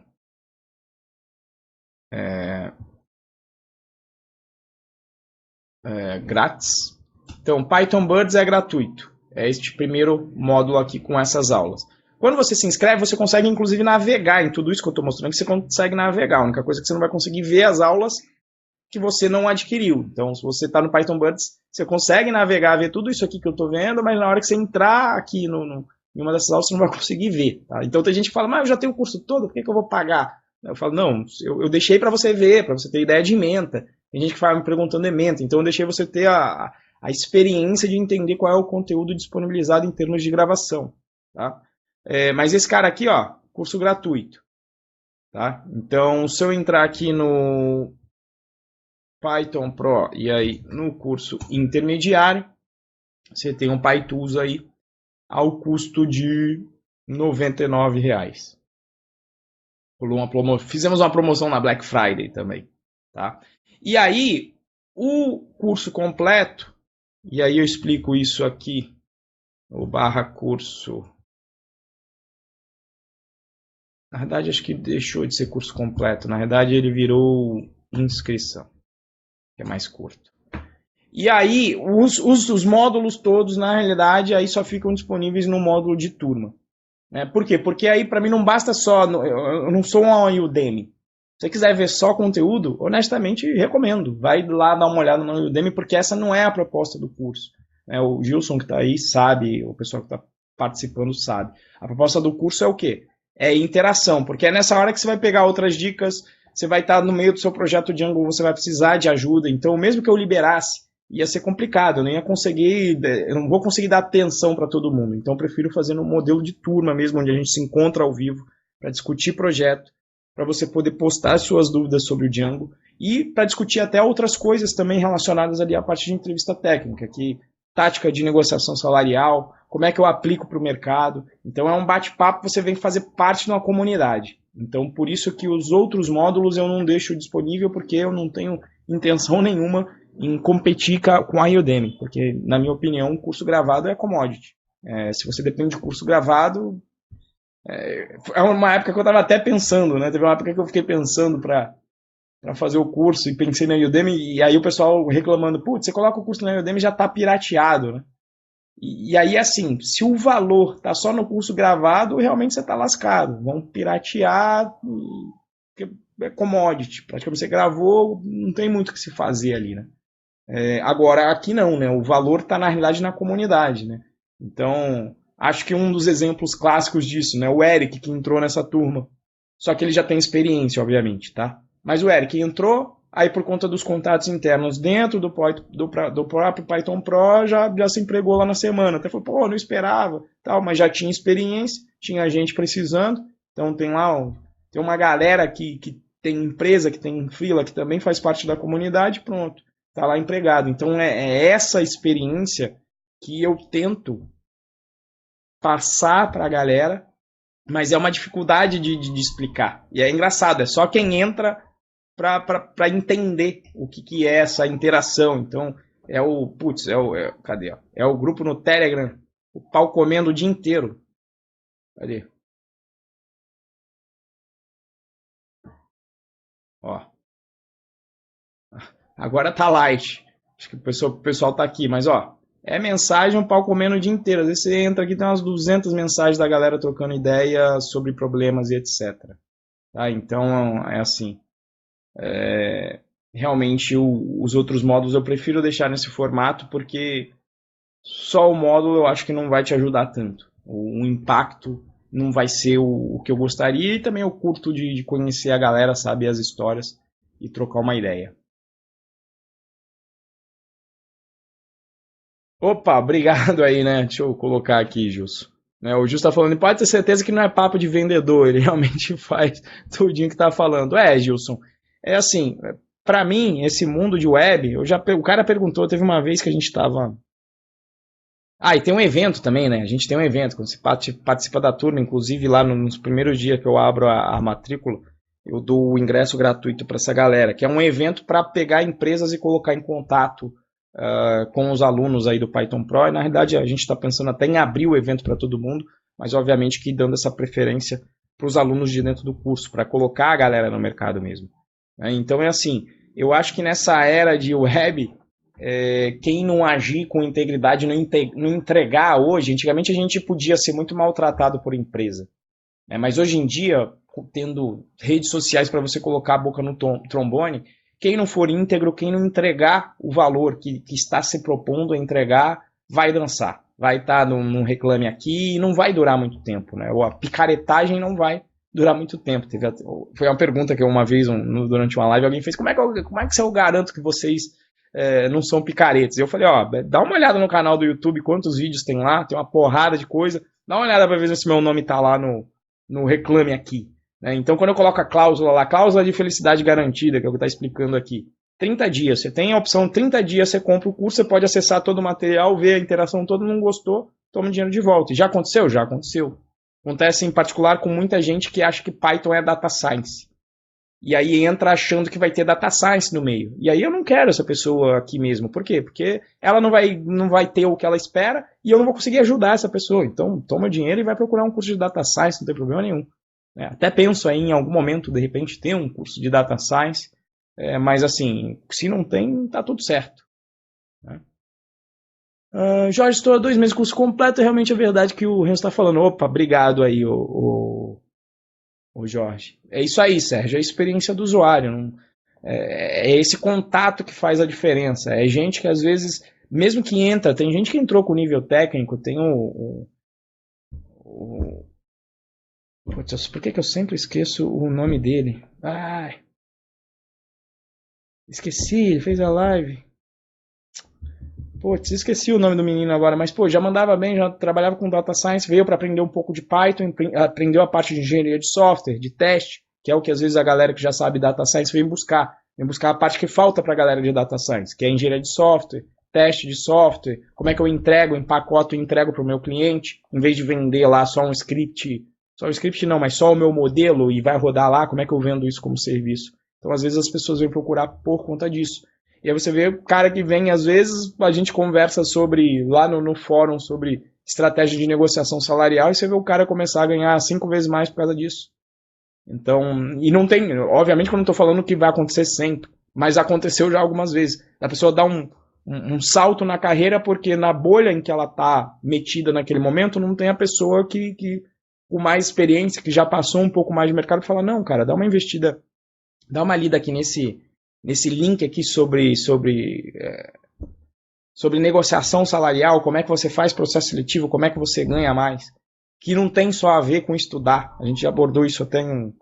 Grátis. Então, Python Birds é gratuito. É este primeiro módulo aqui com essas aulas. Quando você se inscreve, você consegue inclusive navegar em tudo isso que eu estou mostrando, que você consegue navegar. A única coisa é que você não vai conseguir ver as aulas que você não adquiriu. Então, se você está no Python Birds, você consegue navegar, ver tudo isso aqui que eu estou vendo, mas na hora que você entrar aqui em uma dessas aulas, você não vai conseguir ver. Tá? Então, tem gente que fala, mas eu já tenho o curso todo, por que eu vou pagar? Eu falo, não, eu deixei para você ver, para você ter ideia de ementa. Tem gente que fala me perguntando ementa, então eu deixei você ter a experiência de entender qual é o conteúdo disponibilizado em termos de gravação. Tá? Mas esse cara aqui, ó, curso gratuito. Tá? Então, se eu entrar aqui no Python Pro e aí no curso intermediário, você tem um PyTools aí ao custo de R$ 99. Fizemos uma promoção na Black Friday também. Tá? E aí, o curso completo, e aí eu explico isso aqui, o /curso. Na verdade, acho que deixou de ser curso completo. Na verdade, ele virou inscrição, que é mais curto. E aí, os módulos todos, na realidade, aí só ficam disponíveis no módulo de turma. Por quê? Porque aí, para mim, não basta só... Eu não sou uma Udemy. Se você quiser ver só conteúdo, honestamente, recomendo. Vai lá dar uma olhada no Udemy, porque essa não é a proposta do curso. O Gilson, que está aí, sabe. O pessoal que está participando sabe. A proposta do curso é o quê? É interação, porque é nessa hora que você vai pegar outras dicas, você vai estar no meio do seu projeto Django, você vai precisar de ajuda. Então, mesmo que eu liberasse, ia ser complicado, eu não vou conseguir dar atenção para todo mundo. Então, eu prefiro fazer no modelo de turma mesmo, onde a gente se encontra ao vivo para discutir projeto, para você poder postar suas dúvidas sobre o Django e para discutir até outras coisas também relacionadas ali à parte de entrevista técnica, que tática de negociação salarial, como é que eu aplico para o mercado. Então, é um bate-papo, você vem fazer parte de uma comunidade. Então, por isso que os outros módulos eu não deixo disponível, porque eu não tenho intenção nenhuma em competir com a Udemy, porque, na minha opinião, curso gravado é commodity. Se você depende de curso gravado, é uma época que eu estava até pensando, né? Teve uma época que eu fiquei pensando para fazer o curso e pensei na Udemy, e aí o pessoal reclamando, putz, você coloca o curso na Udemy e já está pirateado, né? E aí, assim, se o valor está só no curso gravado, realmente você está lascado. Vão piratear, porque é commodity. Praticamente você gravou, não tem muito o que se fazer ali, né? Agora, aqui não, né? O valor está, na realidade, na comunidade, né? Então, acho que um dos exemplos clássicos disso, né? O Eric, que entrou nessa turma. Só que ele já tem experiência, obviamente, tá? Mas o Eric entrou, aí por conta dos contatos internos dentro do próprio Python Pro, já se empregou lá na semana. Até falou, pô, não esperava, tal, mas já tinha experiência, tinha gente precisando. Então, tem uma galera que tem empresa, que tem freela, que também faz parte da comunidade, pronto. Está lá empregado. Então é essa experiência que eu tento passar para a galera, mas é uma dificuldade de explicar. E é engraçado, é só quem entra para entender o que é essa interação. Então cadê? É o grupo no Telegram, o pau comendo o dia inteiro. Cadê? Ó. Agora tá light. Acho que o pessoal tá aqui, mas ó, é mensagem, um pau comendo o dia inteiro. Às vezes você entra aqui, tem umas 200 mensagens da galera trocando ideia sobre problemas e etc. Tá? Então, é assim. Realmente, os outros módulos eu prefiro deixar nesse formato, porque só o módulo eu acho que não vai te ajudar tanto. O impacto não vai ser o que eu gostaria, e também eu curto de conhecer a galera, saber as histórias e trocar uma ideia. Opa, obrigado aí, né? Deixa eu colocar aqui, Jus. Né? O Gilson tá falando, pode ter certeza que não é papo de vendedor, ele realmente faz tudinho que tá falando. Gilson, é assim, para mim, esse mundo de web, o cara perguntou, teve uma vez que a gente tava... Ah, e tem um evento também, né? A gente tem um evento, quando você participa da turma, inclusive lá nos primeiros dias que eu abro a matrícula, eu dou o ingresso gratuito para essa galera, que é um evento para pegar empresas e colocar em contato com os alunos aí do Python Pro. E na realidade a gente está pensando até em abrir o evento para todo mundo, mas obviamente que dando essa preferência para os alunos de dentro do curso, para colocar a galera no mercado mesmo. Então é assim, eu acho que nessa era de web, quem não agir com integridade, não entregar hoje, antigamente a gente podia ser muito maltratado por empresa, né? Mas hoje em dia, tendo redes sociais para você colocar a boca no trombone, quem não for íntegro, quem não entregar o valor que está se propondo a entregar, vai dançar. Vai estar num Reclame Aqui e não vai durar muito tempo, né? Ou a picaretagem não vai durar muito tempo. Foi uma pergunta que uma vez, durante uma live, alguém fez, como é que eu garanto que vocês não são picaretes? Eu falei, dá uma olhada no canal do YouTube, quantos vídeos tem lá, tem uma porrada de coisa, dá uma olhada para ver se meu nome tá lá no Reclame Aqui. Né? Então, quando eu coloco a cláusula lá, cláusula de felicidade garantida, que é o que está explicando aqui, 30 dias, você tem a opção 30 dias, você compra o curso, você pode acessar todo o material, ver a interação toda, não gostou, toma o dinheiro de volta. E já aconteceu? Já aconteceu. Acontece em particular com muita gente que acha que Python é data science. E aí entra achando que vai ter data science no meio. E aí eu não quero essa pessoa aqui mesmo. Por quê? Porque ela não vai ter o que ela espera e eu não vou conseguir ajudar essa pessoa. Então toma o dinheiro e vai procurar um curso de data science, não tem problema nenhum. Até penso aí em algum momento, de repente, ter um curso de data science, mas assim, se não tem, tá tudo certo. Né? Jorge, estou há 2 meses de curso completo, realmente é verdade que o Renzo está falando. Opa, obrigado aí, o Jorge. É isso aí, Sérgio, é a experiência do usuário. Não, é esse contato que faz a diferença. É gente que às vezes, mesmo que entra, tem gente que entrou com nível técnico, tem Putz, por que eu sempre esqueço o nome dele? Ai, esqueci, ele fez a live. Putz, esqueci o nome do menino agora, mas pô, já mandava bem, já trabalhava com data science, veio para aprender um pouco de Python, aprendeu a parte de engenharia de software, de teste, que é o que às vezes a galera que já sabe data science vem buscar a parte que falta para a galera de data science, que é engenharia de software, teste de software, como é que eu empacoto e entrego para o meu cliente, em vez de vender lá só um script não, mas só o meu modelo e vai rodar lá, como é que eu vendo isso como serviço? Então, às vezes, as pessoas vêm procurar por conta disso. E aí você vê o cara que vem, às vezes, a gente conversa lá no fórum sobre estratégia de negociação salarial e você vê o cara começar a ganhar 5 vezes mais por causa disso. Então, e não tem, obviamente que eu não estou falando que vai acontecer sempre, mas aconteceu já algumas vezes. A pessoa dá um salto na carreira porque na bolha em que ela está metida naquele momento não tem a pessoa que com mais experiência, que já passou um pouco mais de mercado, fala, não, cara, dá uma investida, dá uma lida aqui nesse link aqui sobre negociação salarial, como é que você faz processo seletivo, como é que você ganha mais, que não tem só a ver com estudar, a gente já abordou isso até em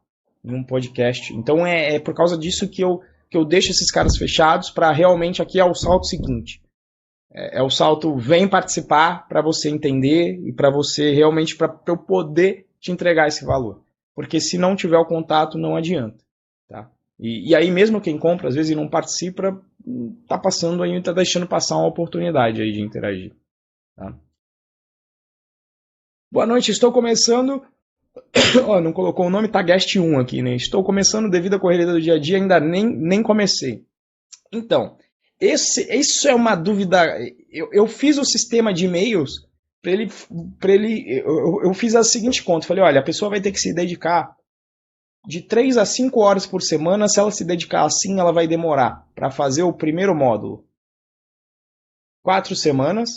um podcast. Então é por causa disso que eu deixo esses caras fechados para realmente aqui é o salto seguinte. É o salto, vem participar para você entender e para você realmente, para eu poder te entregar esse valor. Porque se não tiver o contato, não adianta. Tá? E aí mesmo quem compra, às vezes, e não participa, tá passando aí, tá deixando passar uma oportunidade aí de interagir. Tá? Boa noite, estou começando... não colocou o nome, tá Guest 1 aqui, né? Estou começando devido à correria do dia a dia, ainda nem comecei. Então... Isso é uma dúvida. Eu fiz o sistema de e-mails para ele. Eu fiz a seguinte conta. Falei, olha, a pessoa vai ter que se dedicar de 3 a 5 horas por semana. Se ela se dedicar assim, ela vai demorar para fazer o primeiro módulo 4 semanas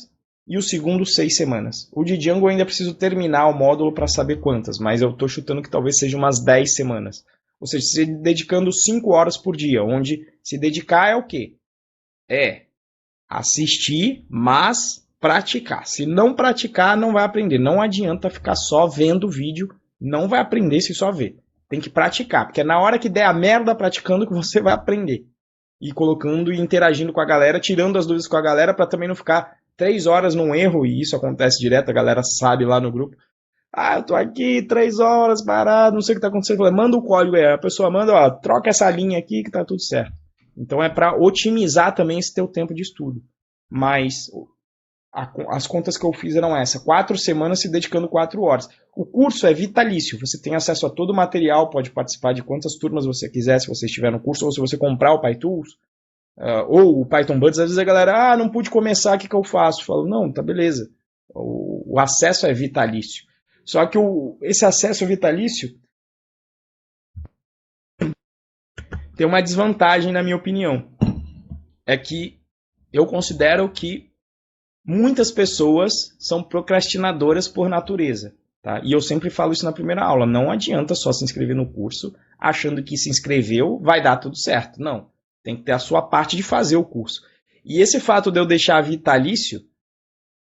e o segundo 6 semanas. O de Django eu ainda preciso terminar o módulo para saber quantas, mas eu estou chutando que talvez seja umas 10 semanas. Ou seja, se dedicando 5 horas por dia, onde se dedicar é o quê? Assistir, mas praticar. Se não praticar, não vai aprender. Não adianta ficar só vendo vídeo, não vai aprender se só ver. Tem que praticar, porque é na hora que der a merda praticando que você vai aprender. E colocando e interagindo com a galera, tirando as dúvidas com a galera, para também não ficar 3 horas num erro, e isso acontece direto, a galera sabe lá no grupo, Ah, eu tô aqui 3 horas parado, não sei o que tá acontecendo. Eu falei, manda o código aí. A pessoa manda, ó, troca essa linha aqui que tá tudo certo. Então é para otimizar também esse teu tempo de estudo. Mas as contas que eu fiz eram essa: 4 semanas se dedicando 4 horas. O curso é vitalício, você tem acesso a todo o material, pode participar de quantas turmas você quiser se você estiver no curso, ou se você comprar o PyTools, ou o Python Buds. Às vezes a galera, não pude começar, o que eu faço? Eu falo, não, tá beleza. O acesso é vitalício. Só que esse acesso vitalício tem uma desvantagem, na minha opinião. É que eu considero que muitas pessoas são procrastinadoras por natureza. Tá? E eu sempre falo isso na primeira aula. Não adianta só se inscrever no curso achando que se inscreveu vai dar tudo certo. Não. Tem que ter a sua parte de fazer o curso. E esse fato de eu deixar vitalício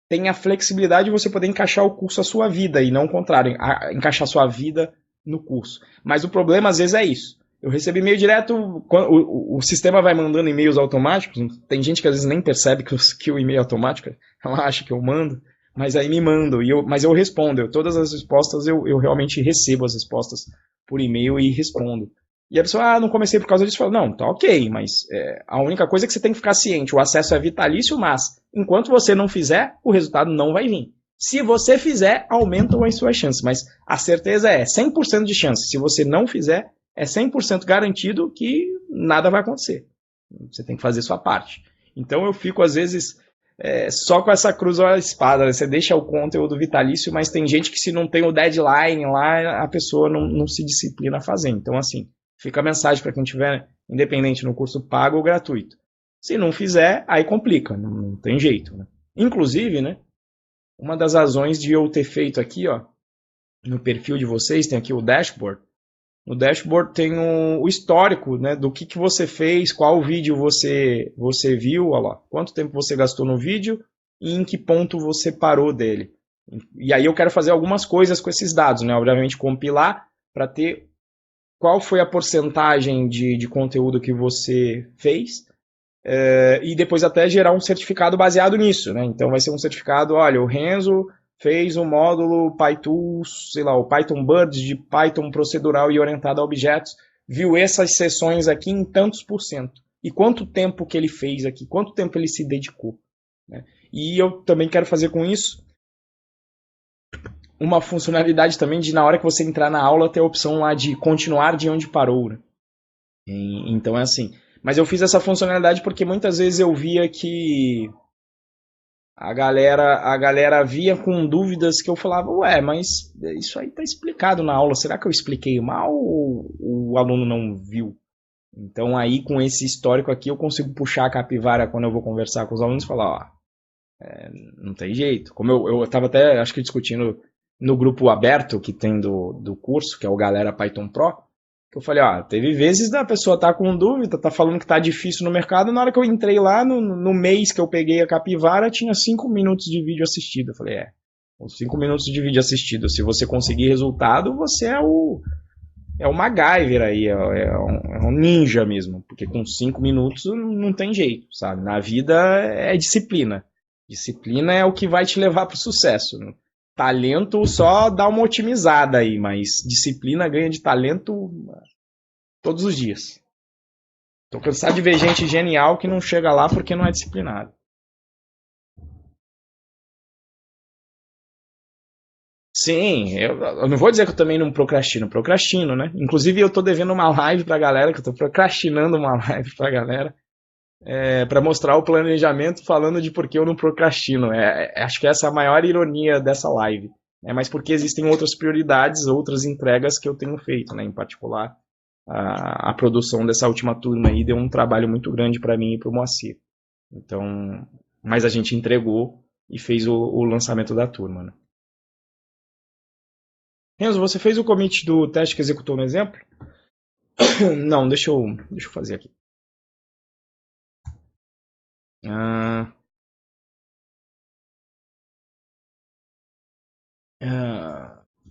tem a flexibilidade de você poder encaixar o curso à sua vida e não o contrário, encaixar a sua vida no curso. Mas o problema às vezes é isso. Eu recebi e-mail direto, o sistema vai mandando e-mails automáticos. Tem gente que às vezes nem percebe que o e-mail é automático, ela acha que eu mando, mas aí me mandam, mas eu respondo. Todas as respostas eu realmente recebo as respostas por e-mail e respondo. E a pessoa, não comecei por causa disso. Fala, não, tá ok, mas a única coisa é que você tem que ficar ciente, o acesso é vitalício, mas enquanto você não fizer, o resultado não vai vir. Se você fizer, aumentam as suas chances, mas a certeza é 100% de chance. Se você não fizer, é 100% garantido que nada vai acontecer. Você tem que fazer sua parte. Então eu fico, às vezes, só com essa cruz ou a espada. Você deixa o conteúdo vitalício, mas tem gente que se não tem o deadline lá, a pessoa não se disciplina a fazer. Então, assim, fica a mensagem para quem tiver independente no curso pago ou gratuito. Se não fizer, aí complica, não tem jeito. Né? Inclusive, né, uma das razões de eu ter feito aqui, ó, no perfil de vocês, tem aqui o dashboard. No dashboard tem o histórico, né, do que você fez, qual vídeo você viu, olha lá, quanto tempo você gastou no vídeo e em que ponto você parou dele. E aí eu quero fazer algumas coisas com esses dados, né, obviamente compilar para ter qual foi a porcentagem de conteúdo que você fez, e depois até gerar um certificado baseado nisso, né? Então vai ser um certificado, olha, o Renzo fez o módulo PyTools, sei lá, o Python Birds de Python procedural e orientado a objetos, viu essas sessões aqui em tantos por cento. E quanto tempo que ele fez aqui, quanto tempo ele se dedicou. Né? E eu também quero fazer com isso uma funcionalidade também de, na hora que você entrar na aula, ter a opção lá de continuar de onde parou. Né? Então é assim. Mas eu fiz essa funcionalidade porque muitas vezes eu via que a galera via com dúvidas que eu falava, ué, mas isso aí tá explicado na aula, será que eu expliquei mal ou o aluno não viu? Então aí com esse histórico aqui eu consigo puxar a capivara quando eu vou conversar com os alunos e falar, ó, não tem jeito. Como eu estava até, acho que discutindo no grupo aberto que tem do curso, que é o Galera Python Pro, que eu falei, teve vezes da pessoa tá com dúvida, tá falando que tá difícil no mercado, na hora que eu entrei lá, no mês que eu peguei a capivara, tinha 5 minutos de vídeo assistido. Eu falei, os 5 minutos de vídeo assistido, se você conseguir resultado, você é o MacGyver aí, é um ninja mesmo, porque com 5 minutos não tem jeito, sabe? Na vida é disciplina. Disciplina é o que vai te levar pro sucesso. Né? Talento só dá uma otimizada aí, mas disciplina ganha de talento todos os dias. Tô cansado de ver gente genial que não chega lá porque não é disciplinado. Sim, eu não vou dizer que eu também não procrastino, né? Inclusive eu tô devendo uma live pra galera, que eu tô procrastinando uma live pra galera, para mostrar o planejamento falando de por que eu não procrastino. Acho que essa é a maior ironia dessa live. Mas porque existem outras prioridades, outras entregas que eu tenho feito, né? Em particular, a produção dessa última turma aí deu um trabalho muito grande para mim e para o Moacir. Então, mas a gente entregou e fez o lançamento da turma. Né? Renzo, você fez o commit do teste que executou no exemplo? Não, deixa eu fazer aqui. Ah,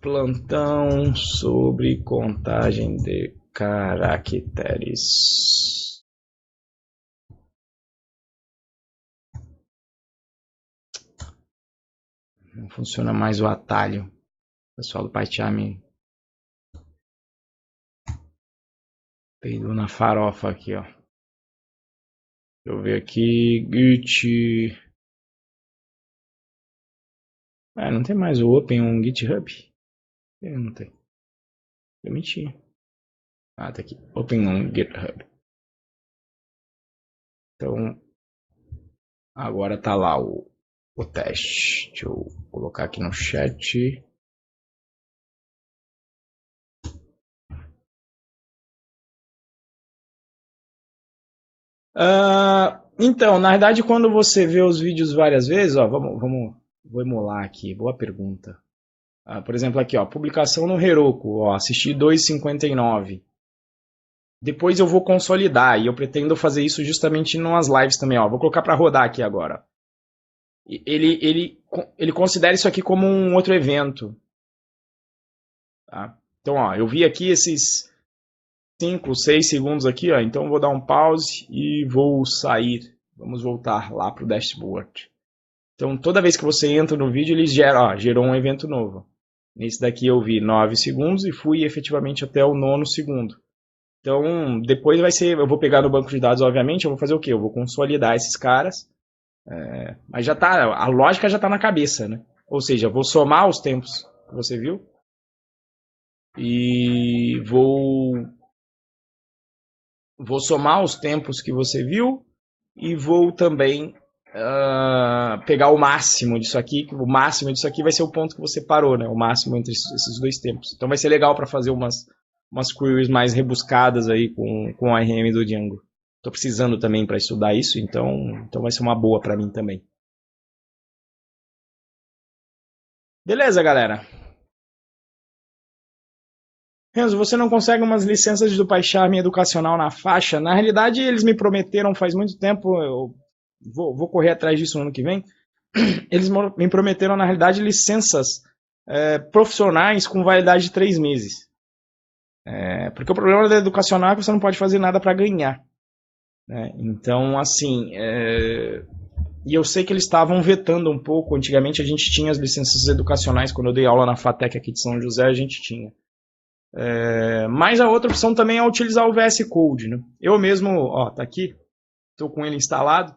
plantão sobre contagem de caracteres. Não funciona mais o atalho. pessoal do PyCharm peidou na farofa aqui, ó. Deixa eu ver aqui, Git. Não tem mais o Open on GitHub? Não tem. Eu menti. Tá aqui. Open on GitHub. Então, agora tá lá o teste. Deixa eu colocar aqui no chat. Então, na verdade, quando você vê os vídeos várias vezes, ó, vou emular aqui. Boa pergunta. Por exemplo, aqui, ó, publicação no Heroku, ó, assisti 2,59. Depois eu vou consolidar e eu pretendo fazer isso justamente nas lives também, ó. Vou colocar para rodar aqui agora. Ele considera isso aqui como um outro evento. Tá? Então, ó, eu vi aqui esses 5, 6 segundos aqui, ó. Então vou dar um pause e vou sair. Vamos voltar lá para o dashboard. Então, toda vez que você entra no vídeo, ele gerou um evento novo. Nesse daqui eu vi 9 segundos e fui efetivamente até o 9º segundo. Então, depois vai ser, eu vou pegar no banco de dados, obviamente, eu vou fazer o quê? Eu vou consolidar esses caras, mas já tá, a lógica já está na cabeça, né? Ou seja, eu vou somar os tempos que você viu e vou somar os tempos que você viu e vou também pegar o máximo disso aqui, o máximo disso aqui vai ser o ponto que você parou, né? O máximo entre esses dois tempos. Então vai ser legal para fazer umas queries mais rebuscadas aí com a RM do Django. Estou precisando também para estudar isso, então vai ser uma boa para mim também. Beleza, galera? Renzo, você não consegue umas licenças do PyCharm educacional na faixa? Na realidade, eles me prometeram faz muito tempo, eu vou correr atrás disso no ano que vem. Eles me prometeram, na realidade, licenças profissionais com validade de 3 meses. Porque o problema da educacional é que você não pode fazer nada para ganhar. Né? Então, assim, e eu sei que eles estavam vetando um pouco. Antigamente a gente tinha as licenças educacionais, quando eu dei aula na FATEC aqui de São José, a gente tinha. Mas a outra opção também é utilizar o VS Code. Né? Eu mesmo, ó, tá aqui, estou com ele instalado,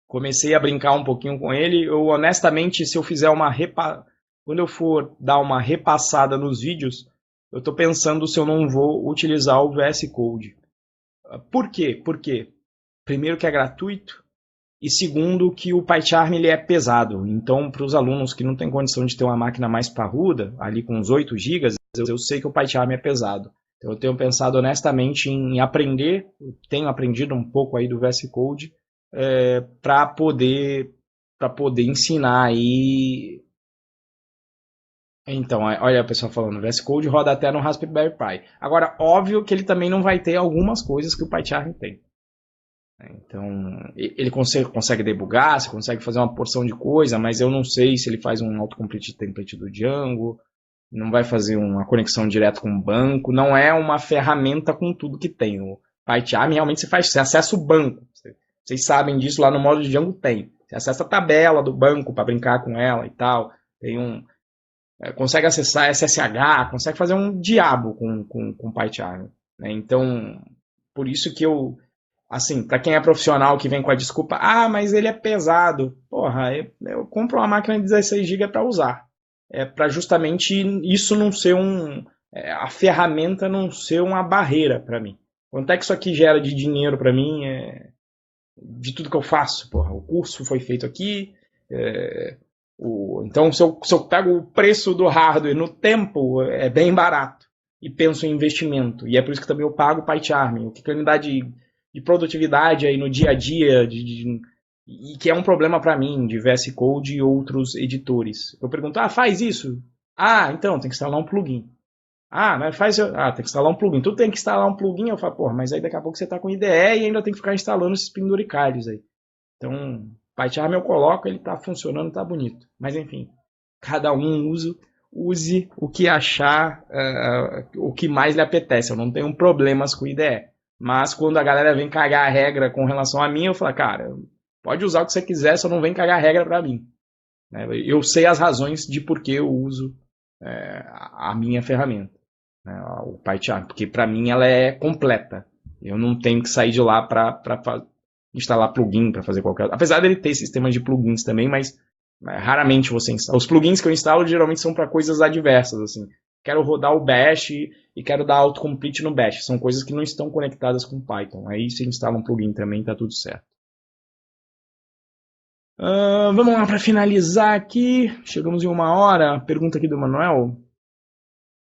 comecei a brincar um pouquinho com ele. Eu, honestamente, se eu fizer quando eu for dar uma repassada nos vídeos, eu estou pensando se eu não vou utilizar o VS Code. Por quê? Porque, primeiro, que é gratuito, e segundo, que o PyCharm ele é pesado. Então, para os alunos que não têm condição de ter uma máquina mais parruda, ali com uns 8 GB, eu sei que o PyCharm é pesado. Então, eu tenho pensado honestamente em aprender, tenho aprendido um pouco aí do VS Code, para poder ensinar aí. Então, olha o pessoal falando, o VS Code roda até no Raspberry Pi. Agora, óbvio que ele também não vai ter algumas coisas que o PyCharm tem. Então, ele consegue debugar, você consegue fazer uma porção de coisa, mas eu não sei se ele faz um autocomplete template do Django, não vai fazer uma conexão direto com o banco, não é uma ferramenta com tudo que tem. O PyCharm realmente você acessa o banco. Vocês sabem disso, lá no modo de Django tem. Você acessa a tabela do banco para brincar com ela e tal. Consegue acessar SSH, consegue fazer um diabo com PyCharm. Né? Então, por isso que eu... Assim, para quem é profissional que vem com a desculpa, mas ele é pesado. Porra, eu compro uma máquina de 16 GB para usar. Para justamente isso não ser a ferramenta não ser uma barreira para mim. Quanto é que isso aqui gera de dinheiro para mim? De tudo que eu faço, porra. O curso foi feito aqui. Então, se eu pego o preço do hardware no tempo, é bem barato. E penso em investimento. E é por isso que também eu pago o PyCharm. O que ele me dá de produtividade aí no dia a dia, e que é um problema para mim, de VS Code e outros editores. Eu pergunto, faz isso? Então, tem que instalar um plugin. Mas tem que instalar um plugin. Tu tem que instalar um plugin? Eu falo, mas aí daqui a pouco você tá com IDE e ainda tem que ficar instalando esses penduricalhos aí. Então, PyCharm eu coloco, ele tá funcionando, tá bonito. Mas enfim, cada um use o que achar, o que mais lhe apetece. Eu não tenho problemas com IDE. Mas quando a galera vem cagar a regra com relação a mim, eu falo, cara, pode usar o que você quiser, só não vem cagar a regra pra mim. Eu sei as razões de por que eu uso a minha ferramenta, né, o PyCharm, porque para mim ela é completa. Eu não tenho que sair de lá para instalar plugin, para fazer qualquer... Apesar dele ter sistemas de plugins também, mas raramente você instala. Os plugins que eu instalo geralmente são para coisas adversas, assim. Quero rodar o Bash e quero dar autocomplete no Bash. São coisas que não estão conectadas com Python. Aí você instala um plugin também, tá tudo certo. Vamos lá para finalizar aqui. Chegamos em 1 hora. Pergunta aqui do Manuel.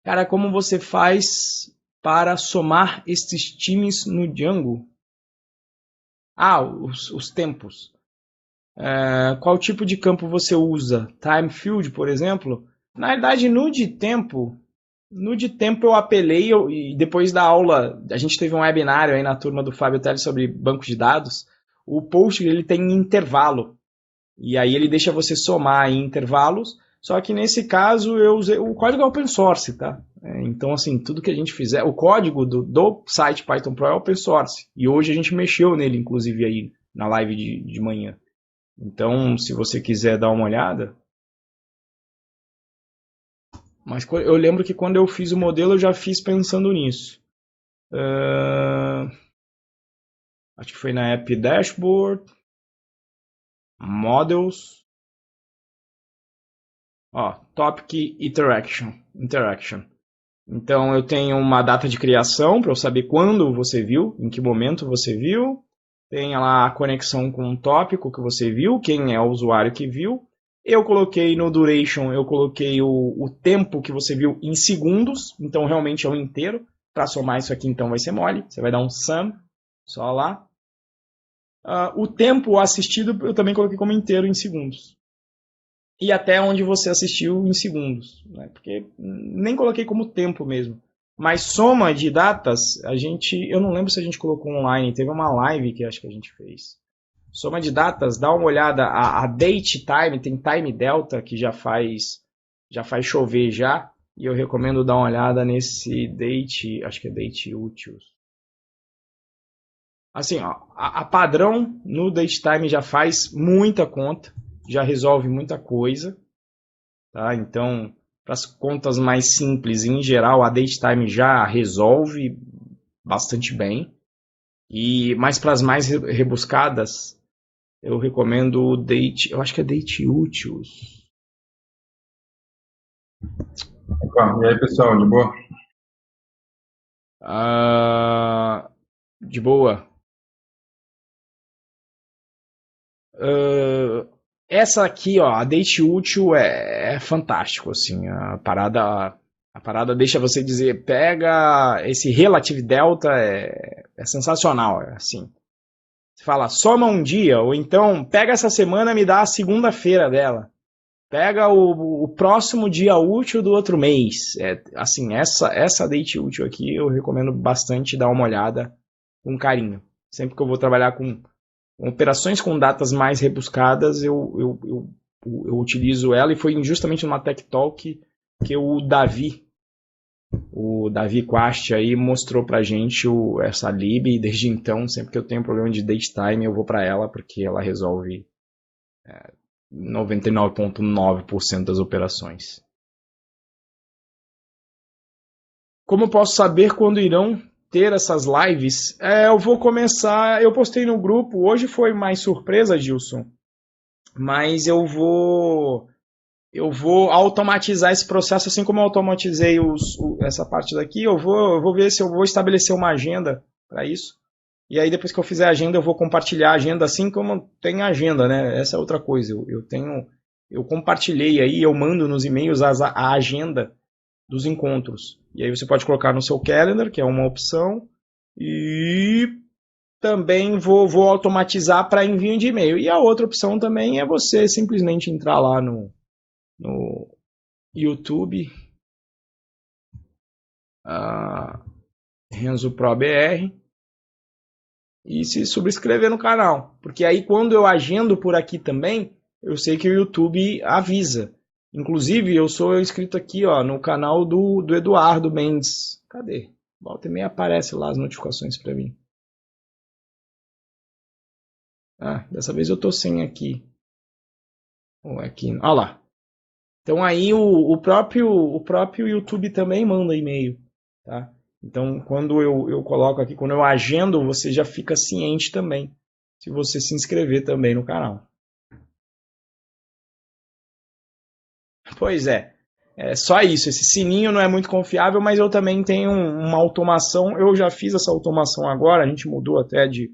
Cara, como você faz para somar estes times no Django? Os tempos. Qual tipo de campo você usa? Time field, por exemplo? Na verdade, no de tempo eu apelei e depois da aula, a gente teve um webinário aí na turma do Fábio Teles sobre banco de dados. O post ele tem intervalo. E aí ele deixa você somar em intervalos. Só que nesse caso eu usei o código é open source, tá? Então, assim, tudo que a gente fizer, o código do site Python Pro é open source. E hoje a gente mexeu nele, inclusive, aí na live de manhã. Então, se você quiser dar uma olhada. Mas eu lembro que quando eu fiz o modelo, eu já fiz pensando nisso. Acho que foi na App Dashboard. Models. Topic Interaction. Então eu tenho uma data de criação para eu saber quando você viu, em que momento você viu. Tem lá a conexão com o tópico que você viu, quem é o usuário que viu. Eu coloquei no duration, eu coloquei o tempo que você viu em segundos, então realmente é o inteiro. Para somar isso aqui então vai ser mole, você vai dar um sum, só lá. O tempo assistido eu também coloquei como inteiro em segundos. E até onde você assistiu em segundos, né? Porque nem coloquei como tempo mesmo. Mas soma de datas, eu não lembro se a gente colocou online, teve uma live que acho que a gente fez. Soma de datas, dá uma olhada, a date time, tem time delta que já faz chover já, e eu recomendo dar uma olhada nesse date, acho que é date útil. Assim, a padrão no date time já faz muita conta, já resolve muita coisa. Tá? Então, para as contas mais simples, em geral, a datetime já resolve bastante bem. Mas para as mais rebuscadas, eu recomendo o Date. Eu acho que é Date Úteis. Opa, e aí pessoal, de boa? De boa. Essa aqui, ó, a Date Útil é fantástico, assim, a parada deixa você dizer, pega esse Relative Delta, é sensacional, assim. Você fala, soma um dia, ou então pega essa semana e me dá a segunda-feira dela. Pega o próximo dia útil do outro mês. Assim, essa date útil aqui eu recomendo bastante dar uma olhada com carinho. Sempre que eu vou trabalhar com operações com datas mais rebuscadas, eu utilizo ela, e foi justamente numa Tech Talk que o Davi Quast aí mostrou pra gente essa lib, e desde então, sempre que eu tenho problema de date time, eu vou para ela, porque ela resolve 99,9% das operações. Como eu posso saber quando irão ter essas lives? Eu vou começar, eu postei no grupo, hoje foi mais surpresa, Gilson, mas eu vou automatizar esse processo, assim como eu automatizei essa parte daqui. Eu vou ver se eu vou estabelecer uma agenda para isso. E aí, depois que eu fizer a agenda, eu vou compartilhar a agenda, assim como tem a agenda, né? Essa é outra coisa. Eu compartilhei aí, eu mando nos e-mails a agenda dos encontros. E aí você pode colocar no seu calendar, que é uma opção, e também vou automatizar para envio de e-mail. E a outra opção também é você simplesmente entrar lá no YouTube, Renzo Pro BR, e se subscrever no canal. Porque aí quando eu agendo por aqui também, eu sei que o YouTube avisa. Inclusive, eu sou inscrito aqui no canal do Eduardo Mendes. Cadê? Volta e meia aparece lá as notificações para mim. Dessa vez eu tô sem aqui. Olha lá. Então aí o próprio YouTube também manda e-mail, tá? Então quando eu coloco aqui, quando eu agendo, você já fica ciente também, se você se inscrever também no canal. Pois é só isso. Esse sininho não é muito confiável, mas eu também tenho uma automação. Eu já fiz essa automação agora, a gente mudou até de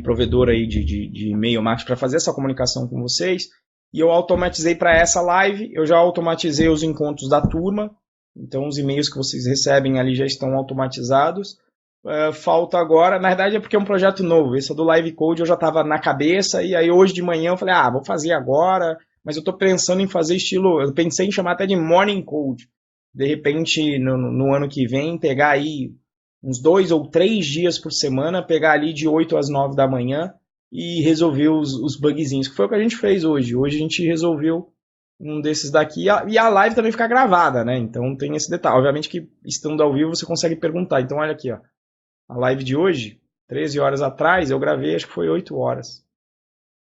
provedor aí de e-mail marketing para fazer essa comunicação com vocês. E eu automatizei para essa live, eu já automatizei os encontros da turma, então os e-mails que vocês recebem ali já estão automatizados. Falta agora, na verdade é porque é um projeto novo, esse do Live Code eu já estava na cabeça, e aí hoje de manhã eu falei, vou fazer agora, mas eu estou pensando em fazer estilo, eu pensei em chamar até de Morning Code, de repente no ano que vem pegar aí uns 2 ou 3 dias por semana, pegar ali de 8 às 9 da manhã, e resolver os bugzinhos, que foi o que a gente fez hoje. Hoje a gente resolveu um desses daqui, e a live também fica gravada, né? Então tem esse detalhe. Obviamente que estando ao vivo você consegue perguntar. Então olha aqui, ó. A live de hoje, 13 horas atrás, eu gravei, acho que foi 8 horas.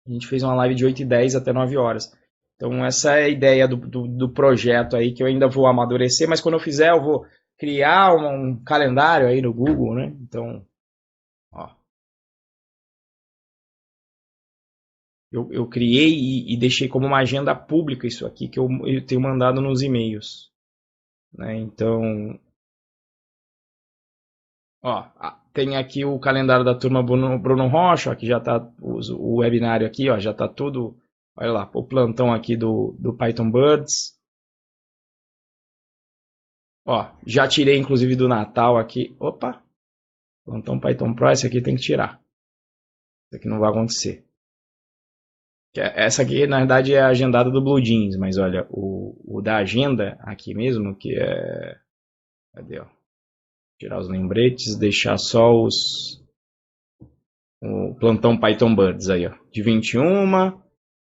A gente fez uma live de 8h10 até 9 horas. Então essa é a ideia do projeto aí, que eu ainda vou amadurecer, mas quando eu fizer eu vou criar um calendário aí no Google, né? Então, ó. Eu criei e deixei como uma agenda pública isso aqui que eu tenho mandado nos e-mails, né? Então, ó, tem aqui o calendário da turma Bruno Rocha, ó, que já está o webinário aqui, ó, já está tudo, olha lá, o plantão aqui do Python Birds. Ó, já tirei inclusive do Natal aqui. Opa, plantão Python Pro, esse aqui tem que tirar. Isso aqui não vai acontecer. Essa aqui, na verdade, é a agendada do Blue Jeans, mas olha, o da agenda aqui mesmo, que é... Cadê, ó? Tirar os lembretes, deixar só o plantão Python Birds aí, ó. De 21,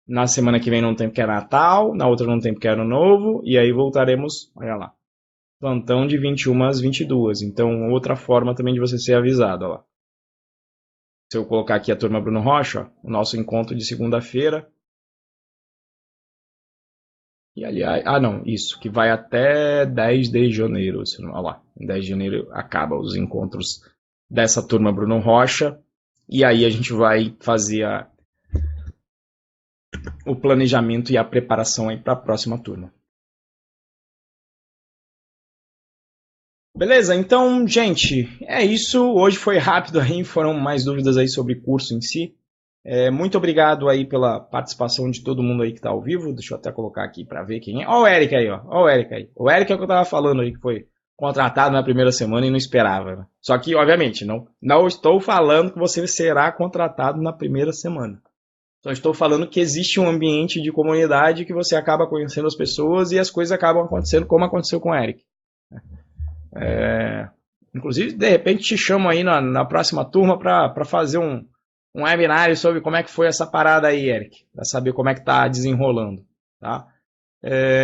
na semana que vem não tem porque é Natal, na outra não tem porque é Ano Novo, e aí voltaremos, olha lá, plantão de 21 às 22. Então, outra forma também de você ser avisado, ó lá. Se eu colocar aqui a turma Bruno Rocha, ó, o nosso encontro de segunda-feira. E aliás, não, isso, que vai até 10 de janeiro. Olha lá, em 10 de janeiro acaba os encontros dessa turma Bruno Rocha. E aí a gente vai fazer o planejamento e a preparação aí para a próxima turma. Beleza? Então, gente, é isso. Hoje foi rápido aí, foram mais dúvidas aí sobre o curso em si. Muito obrigado aí pela participação de todo mundo aí que está ao vivo. Deixa eu até colocar aqui para ver quem é. Ó o Eric aí, ó. Ó o Eric aí. O Eric é o que eu estava falando aí, que foi contratado na primeira semana e não esperava. Né? Só que, obviamente, não estou falando que você será contratado na primeira semana. Só estou falando que existe um ambiente de comunidade que você acaba conhecendo as pessoas e as coisas acabam acontecendo como aconteceu com o Eric. Inclusive, de repente, te chamo aí na próxima turma para fazer um webinário sobre como é que foi essa parada aí, Eric, para saber como é que tá desenrolando, tá?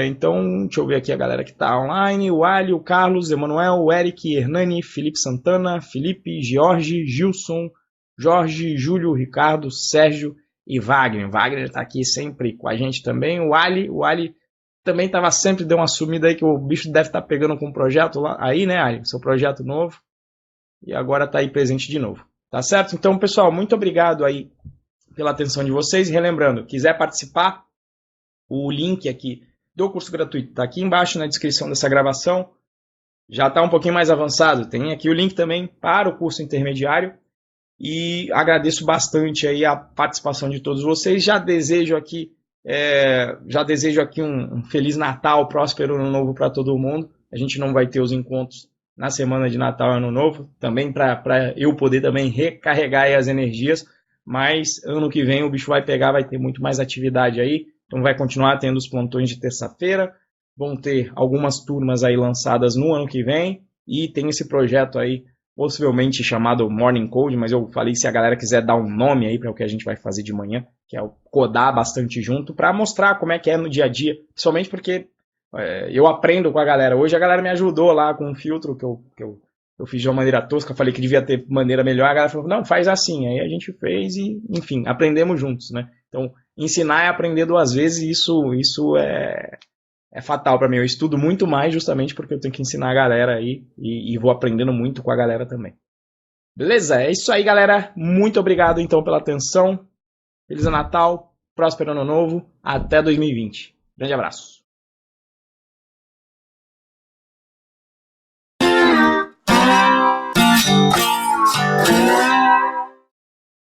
Então, deixa eu ver aqui a galera que tá online, o Ali, o Carlos, Emanuel, o Eric, Hernani, Felipe Santana, Felipe, Jorge, Gilson, Jorge, Júlio, Ricardo, Sérgio e Wagner. Wagner tá aqui sempre com a gente também. O Ali também estava sempre, deu uma sumida aí que o bicho deve estar pegando com um projeto lá, aí, né, Ali? Seu projeto novo. E agora está aí presente de novo. Tá certo? Então, pessoal, muito obrigado aí pela atenção de vocês. E relembrando, quiser participar, o link aqui do curso gratuito está aqui embaixo na descrição dessa gravação. Já está um pouquinho mais avançado. Tem aqui o link também para o curso intermediário. E agradeço bastante aí a participação de todos vocês. Já desejo aqui um Feliz Natal, próspero Ano Novo para todo mundo. A gente não vai ter os encontros na semana de Natal e Ano Novo, também para eu poder também recarregar as energias, mas ano que vem o bicho vai pegar, vai ter muito mais atividade aí, então vai continuar tendo os plantões de terça-feira, vão ter algumas turmas aí lançadas no ano que vem, e tem esse projeto aí, possivelmente chamado Morning Code, mas eu falei se a galera quiser dar um nome aí para o que a gente vai fazer de manhã, que é o codar bastante junto, para mostrar como é que é no dia a dia, principalmente porque eu aprendo com a galera. Hoje a galera me ajudou lá com um filtro que eu fiz de uma maneira tosca, falei que devia ter maneira melhor, a galera falou, não, faz assim, aí a gente fez e, enfim, aprendemos juntos, né? Então, ensinar é aprender duas vezes e isso é fatal para mim. Eu estudo muito mais justamente porque eu tenho que ensinar a galera aí e vou aprendendo muito com a galera também. Beleza? É isso aí, galera. Muito obrigado então pela atenção. Feliz Natal, próspero ano novo. Até 2020. Grande abraço.